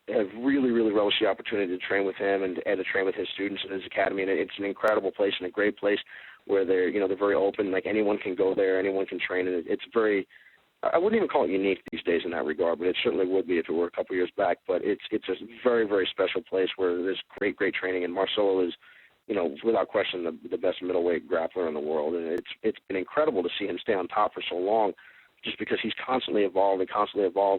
have really, really relished the opportunity to train with him and to train with his students in his academy. And it's an incredible place and a great place where they're very open. Like anyone can go there, anyone can train. And it's very, I wouldn't even call it unique these days in that regard, but it certainly would be if it were a couple years back. But it's a very, very special place where there's great, great training. And Marcelo is, without question, the best middleweight grappler in the world. And it's been incredible to see him stay on top for so long, just because he's constantly evolved,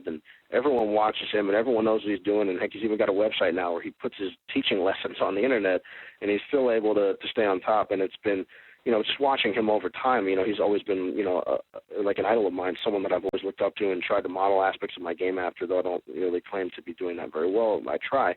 and everyone watches him, and everyone knows what he's doing, and heck, he's even got a website now where he puts his teaching lessons on the internet, and he's still able to stay on top, and it's been, just watching him over time, he's always been, like an idol of mine, someone that I've always looked up to and tried to model aspects of my game after, though I don't really claim to be doing that very well. I try,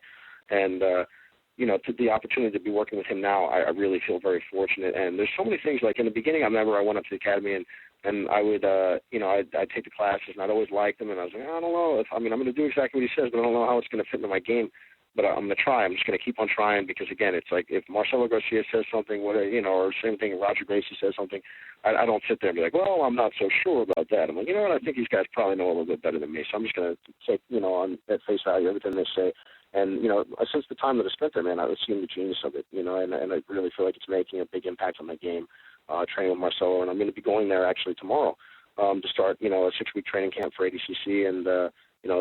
and, to the opportunity to be working with him now, I really feel very fortunate, and there's so many things, like in the beginning, I remember I went up to the academy, and I would, I'd take the classes, and I'd always like them, and I was like, I don't know I'm going to do exactly what he says, but I don't know how it's going to fit into my game, but I'm going to try. I'm just going to keep on trying because, again, it's like if Marcelo Garcia says something, or same thing, Roger Gracie says something, I don't sit there and be like, well, I'm not so sure about that. I'm like, you know what, I think these guys probably know a little bit better than me, so I'm just going to take, on at face value everything they say. And, since the time that I spent there, man, I've seen the genius of it, and I really feel like it's making a big impact on my game. Training with Marcelo, and I'm going to be going there actually tomorrow to start, a 6-week training camp for ADCC and,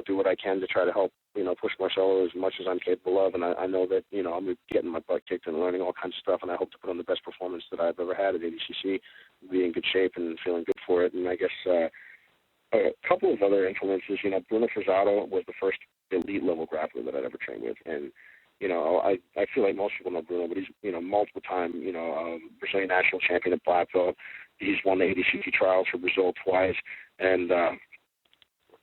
do what I can to try to help, push Marcelo as much as I'm capable of. And I know that, I'm going to be getting my butt kicked and learning all kinds of stuff, and I hope to put on the best performance that I've ever had at ADCC, be in good shape and feeling good for it. And I guess a couple of other influences, Bruno Frazado was the first elite level grappler that I'd ever trained with. And I feel like most people know Bruno, but he's, multiple time, Brazilian national champion at black belt. He's won the ADCC trials for Brazil twice, and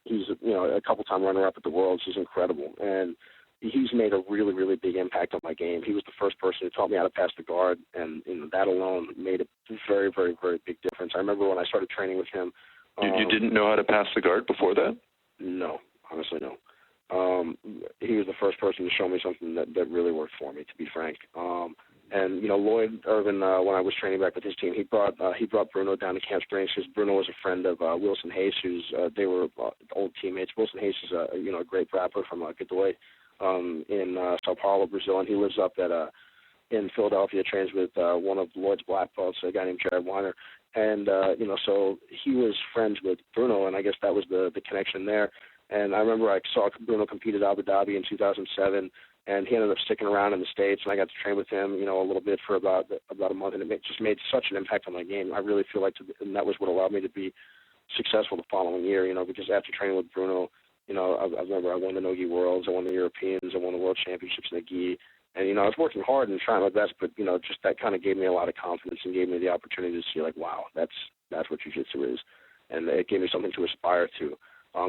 he's, a couple-time runner-up at the Worlds. He's incredible, and he's made a really, really big impact on my game. He was the first person who taught me how to pass the guard, and that alone made a very, very, very big difference. I remember when I started training with him. You didn't know how to pass the guard before that? No, honestly, no. He was the first person to show me something that really worked for me, to be frank. And Lloyd Irvin, when I was training back with his team, he brought Bruno down to Camp Springs because Bruno was a friend of Wilson Hayes, who's they were old teammates. Wilson Hayes is a great grappler from Godoy in Sao Paulo, Brazil, and he lives up at in Philadelphia, trains with one of Lloyd's black belts, a guy named Jared Weiner. And, so he was friends with Bruno, and I guess that was the connection there. And I remember I saw Bruno compete at Abu Dhabi in 2007, and he ended up sticking around in the States, and I got to train with him, a little bit for about a month, and it just made such an impact on my game. I really feel like, and that was what allowed me to be successful the following year, because after training with Bruno, I remember I won the Nogi Worlds, I won the Europeans, I won the World Championships in the gi, and, I was working hard and trying my best, but, just that kind of gave me a lot of confidence and gave me the opportunity to see, like, wow, that's what Jiu-Jitsu is, and it gave me something to aspire to.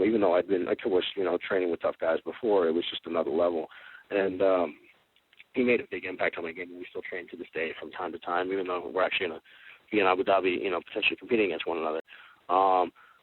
Even though I was, training with tough guys before, it was just another level. And he made a big impact on my game, and we still train to this day from time to time, even though we're actually going to be in Abu Dhabi, potentially competing against one another.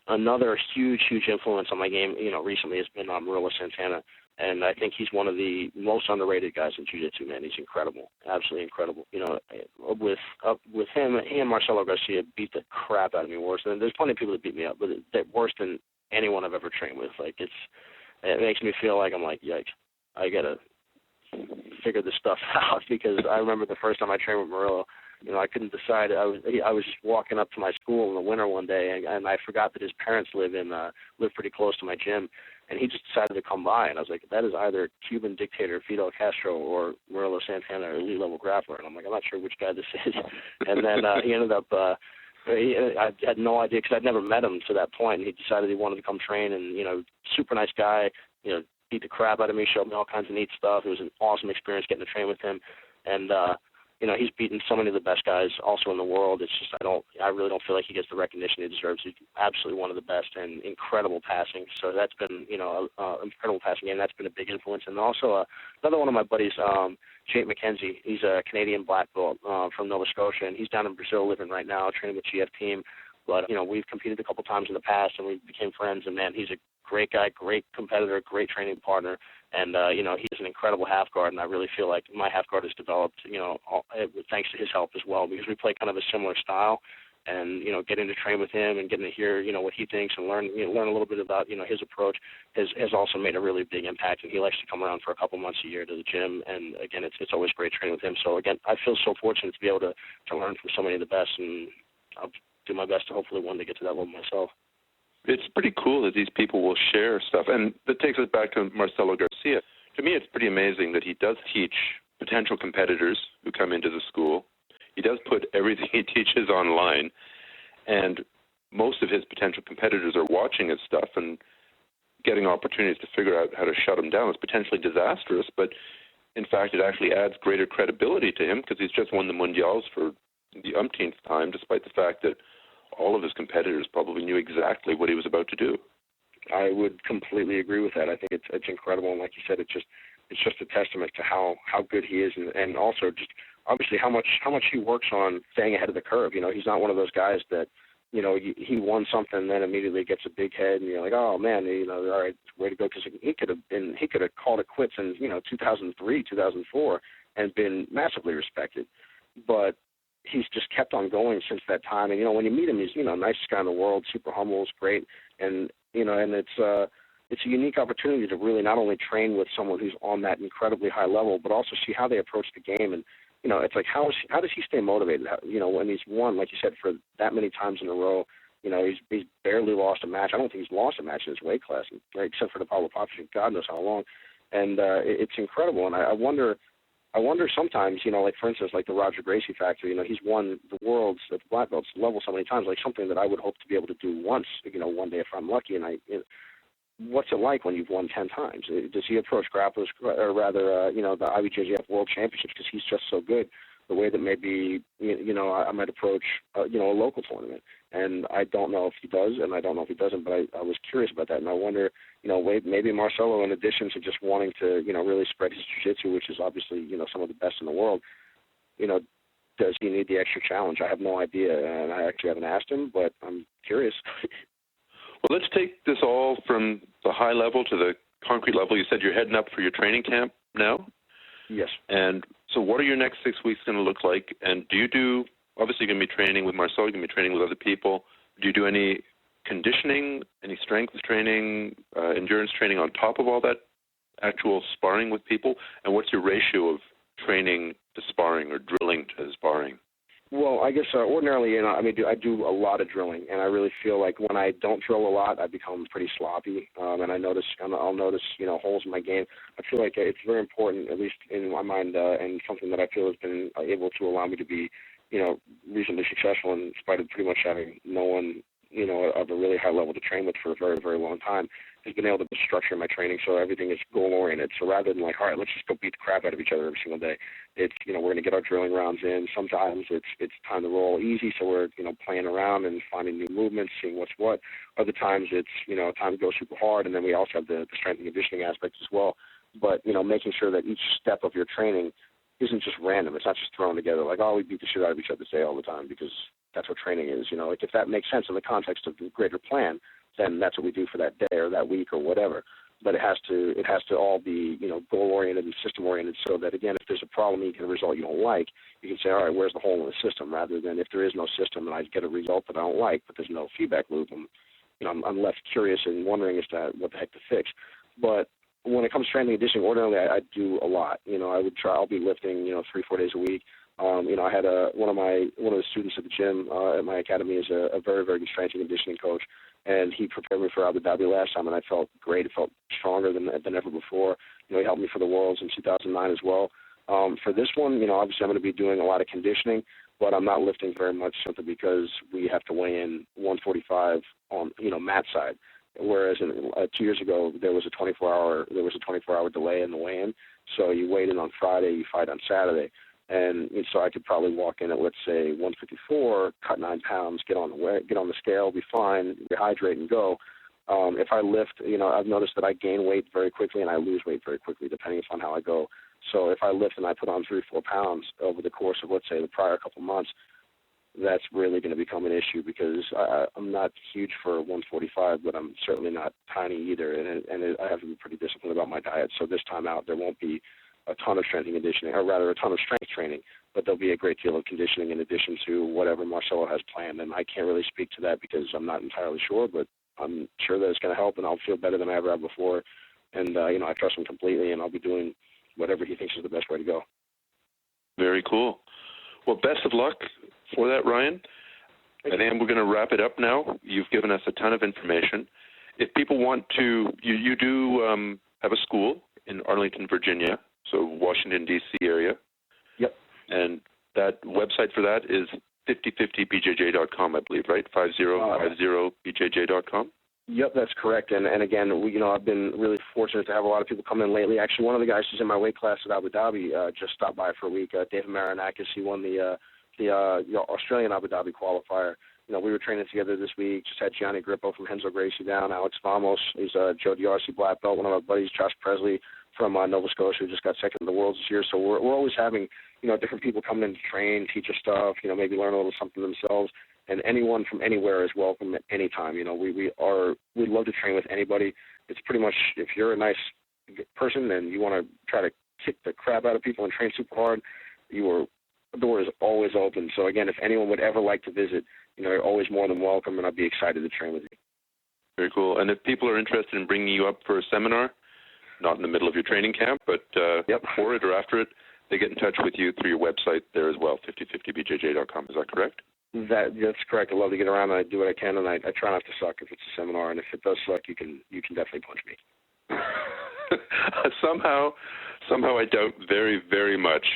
Another huge influence on my game, recently has been Murillo Santana, and I think he's one of the most underrated guys in Jiu-Jitsu, man. He's incredible, absolutely incredible. With him, he and Marcelo Garcia beat the crap out of me worse. And there's plenty of people that beat me up, but they're worse than anyone I've ever trained with. Like, it makes me feel like I'm like, yikes, I got to figure this stuff out, because I remember the first time I trained with Murillo, I couldn't decide. I was just walking up to my school in the winter one day, and I forgot that his parents live pretty close to my gym, and he just decided to come by, and I was like, that is either Cuban dictator Fidel Castro or Murillo Santana, elite level grappler, and I'm like, I'm not sure which guy this is. And then he ended up. I had no idea, because I'd never met him to that point. And he decided he wanted to come train, and super nice guy. Beat the crap out of me, showed me all kinds of neat stuff. It was an awesome experience getting to train with him, and he's beaten so many of the best guys also in the world. It's just I really don't feel like he gets the recognition he deserves. He's absolutely one of the best, and incredible passing. So that's been incredible passing game. That's been a big influence. And also another one of my buddies, Jake McKenzie. He's a Canadian black belt from Nova Scotia, and he's down in Brazil living right now, training with GF Team. But we've competed a couple times in the past, and we became friends. And man, he's a great guy, great competitor, great training partner, and he's an incredible half guard. And I really feel like my half guard has developed, thanks to his help as well, because we play kind of a similar style. And getting to train with him and getting to hear what he thinks and learn a little bit about his approach has also made a really big impact. And he likes to come around for a couple months a year to the gym. And again, it's always great training with him. So again, I feel so fortunate to be able to learn from so many of the best, and I'll do my best to hopefully one day get to that level myself. It's pretty cool that these people will share stuff. And that takes us back to Marcelo Garcia. To me, it's pretty amazing that he does teach potential competitors who come into the school. He does put everything he teaches online, and most of his potential competitors are watching his stuff and getting opportunities to figure out how to shut him down. It's potentially disastrous, but in fact, it actually adds greater credibility to him, because he's just won the Mundials for the umpteenth time, despite the fact that all of his competitors probably knew exactly what he was about to do. I would completely agree with that. I think it's incredible, and like you said, it's just a testament to how good he is, and also just obviously how much he works on staying ahead of the curve. He's not one of those guys that he won something and then immediately gets a big head, and you're like, oh man, all right, way to go, because he could have called it quits in 2003, 2004, and been massively respected, but he's just kept on going since that time. And when you meet him, he's nicest guy in the world, super humble, is great, and and it's a unique opportunity to really not only train with someone who's on that incredibly high level, but also see how they approach the game. And it's like, how does he stay motivated? When he's won, like you said, for that many times in a row. He's barely lost a match. I don't think he's lost a match in his weight class, right, except for the Pablo Patrick, God knows how long. And it's incredible. And I wonder sometimes, like for instance, like the Roger Gracie factor, he's won the world's at the black belts level so many times, like something that I would hope to be able to do once, one day if I'm lucky. And what's it like when you've won 10 times? Does he approach grapplers, or rather, the IBJJF World Championships, because he's just so good, the way that maybe, I might approach, a local tournament? And I don't know if he does, and I don't know if he doesn't, but I was curious about that, and I wonder, maybe Marcelo, in addition to just wanting to, really spread his jiu-jitsu, which is obviously, some of the best in the world, does he need the extra challenge? I have no idea, and I actually haven't asked him, but I'm curious. Well, let's take this all from the high level to the concrete level. You said you're heading up for your training camp now? Yes. And so what are your next 6 weeks going to look like? And obviously you're going to be training with Marcel, you're going to be training with other people. Do you do any conditioning, any strength training, endurance training on top of all that actual sparring with people? And what's your ratio of training to sparring or drilling to sparring? Well, I guess ordinarily, I do a lot of drilling, and I really feel like when I don't drill a lot, I become pretty sloppy, and I'll notice, holes in my game. I feel like it's very important, at least in my mind, and something that I feel has been able to allow me to be, reasonably successful in spite of pretty much having no one, of a really high level to train with for a very, very long time, has been able to structure my training so everything is goal-oriented. So rather than like, all right, let's just go beat the crap out of each other every single day, it's, we're going to get our drilling rounds in. Sometimes it's time to roll easy, so we're, playing around and finding new movements, seeing what's what. Other times it's, time to go super hard, and then we also have the strength and conditioning aspects as well. But, making sure that each step of your training isn't just random. It's not just thrown together like, oh, we beat the shit out of each other today all the time, because that's what training is. Like if that makes sense in the context of the greater plan, then that's what we do for that day or that week or whatever. But it has to all be, goal-oriented and system-oriented, so that, again, if there's a problem, you get a result you don't like, you can say, all right, where's the hole in the system, rather than if there is no system and I get a result that I don't like, but there's no feedback loop, I'm left curious and wondering as to what the heck to fix. But when it comes to training and conditioning, ordinarily I do a lot. I'll be lifting, 3-4 days a week. I had one of the students at the gym at my academy is a very, very good strength and conditioning coach, and he prepared me for Abu Dhabi last time, and I felt great. It felt stronger than ever before. He helped me for the Worlds in 2009 as well. For this one, obviously I'm going to be doing a lot of conditioning, but I'm not lifting very much simply because we have to weigh in 145 on mat side. Whereas 2 years ago there was a 24-hour delay in the weigh-in, so you weighed in on Friday, you fight on Saturday. And so I could probably walk in at, let's say, 154, cut 9 pounds, get on the scale, be fine, rehydrate, and go. If I lift, I've noticed that I gain weight very quickly and I lose weight very quickly, depending upon how I go. So if I lift and I put on 3-4 pounds over the course of, let's say, the prior couple months, that's really going to become an issue, because I'm not huge for 145, but I'm certainly not tiny either, and I have to be pretty disciplined about my diet. So this time out, there won't be a ton of strength and conditioning, or rather a ton of strength training, but there'll be a great deal of conditioning in addition to whatever Marcelo has planned. And I can't really speak to that because I'm not entirely sure, but I'm sure that it's going to help, and I'll feel better than I ever have before. And, I trust him completely, and I'll be doing whatever he thinks is the best way to go. Very cool. Well, best of luck for that, Ryan. And then we're going to wrap it up now. You've given us a ton of information. If people want to, you do have a school in Arlington, Virginia, so Washington, D.C. area. Yep. And that website for that is 5050bjj.com, I believe, right? 5050bjj.com? Yep, that's correct. And again, I've been really fortunate to have a lot of people come in lately. Actually, one of the guys who's in my weight class at Abu Dhabi just stopped by for a week. David Marinakis, he won the Australian Abu Dhabi qualifier. We were training together this week. Just had Gianni Grippo from Renzo Gracie down. Alex Vamos, he's Joe D'Arcy black belt. One of our buddies, Josh Presley from Nova Scotia, who just got second in the Worlds this year. So we're always having different people come in to train, teach us stuff. Maybe learn a little something themselves. And anyone from anywhere is welcome at any time. We love to train with anybody. It's pretty much, if you're a nice person and you want to try to kick the crap out of people and train super hard, the door is always open. So again, if anyone would ever like to visit, you're always more than welcome, and I'd be excited to train with you. Very cool. And if people are interested in bringing you up for a seminar, not in the middle of your training camp, but before it or after it, they get in touch with you through your website there as well, 5050bjj.com. Is that correct? That's correct. I love to get around, and I do what I can, and I try not to suck if it's a seminar. And if it does suck, you can definitely punch me. Somehow I doubt very, very much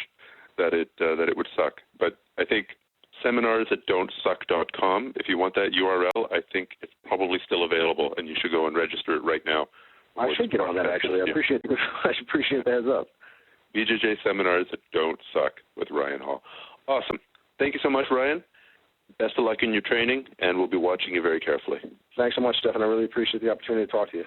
that it would suck. But I think seminars@don'tsuck.com. If you want that URL, I think it's probably still available, and you should go and register it right now. I should get on that, actually. I appreciate the heads up. BJJ seminars that don't suck with Ryan Hall. Awesome. Thank you so much, Ryan. Best of luck in your training, and we'll be watching you very carefully. Thanks so much, Stephan. I really appreciate the opportunity to talk to you.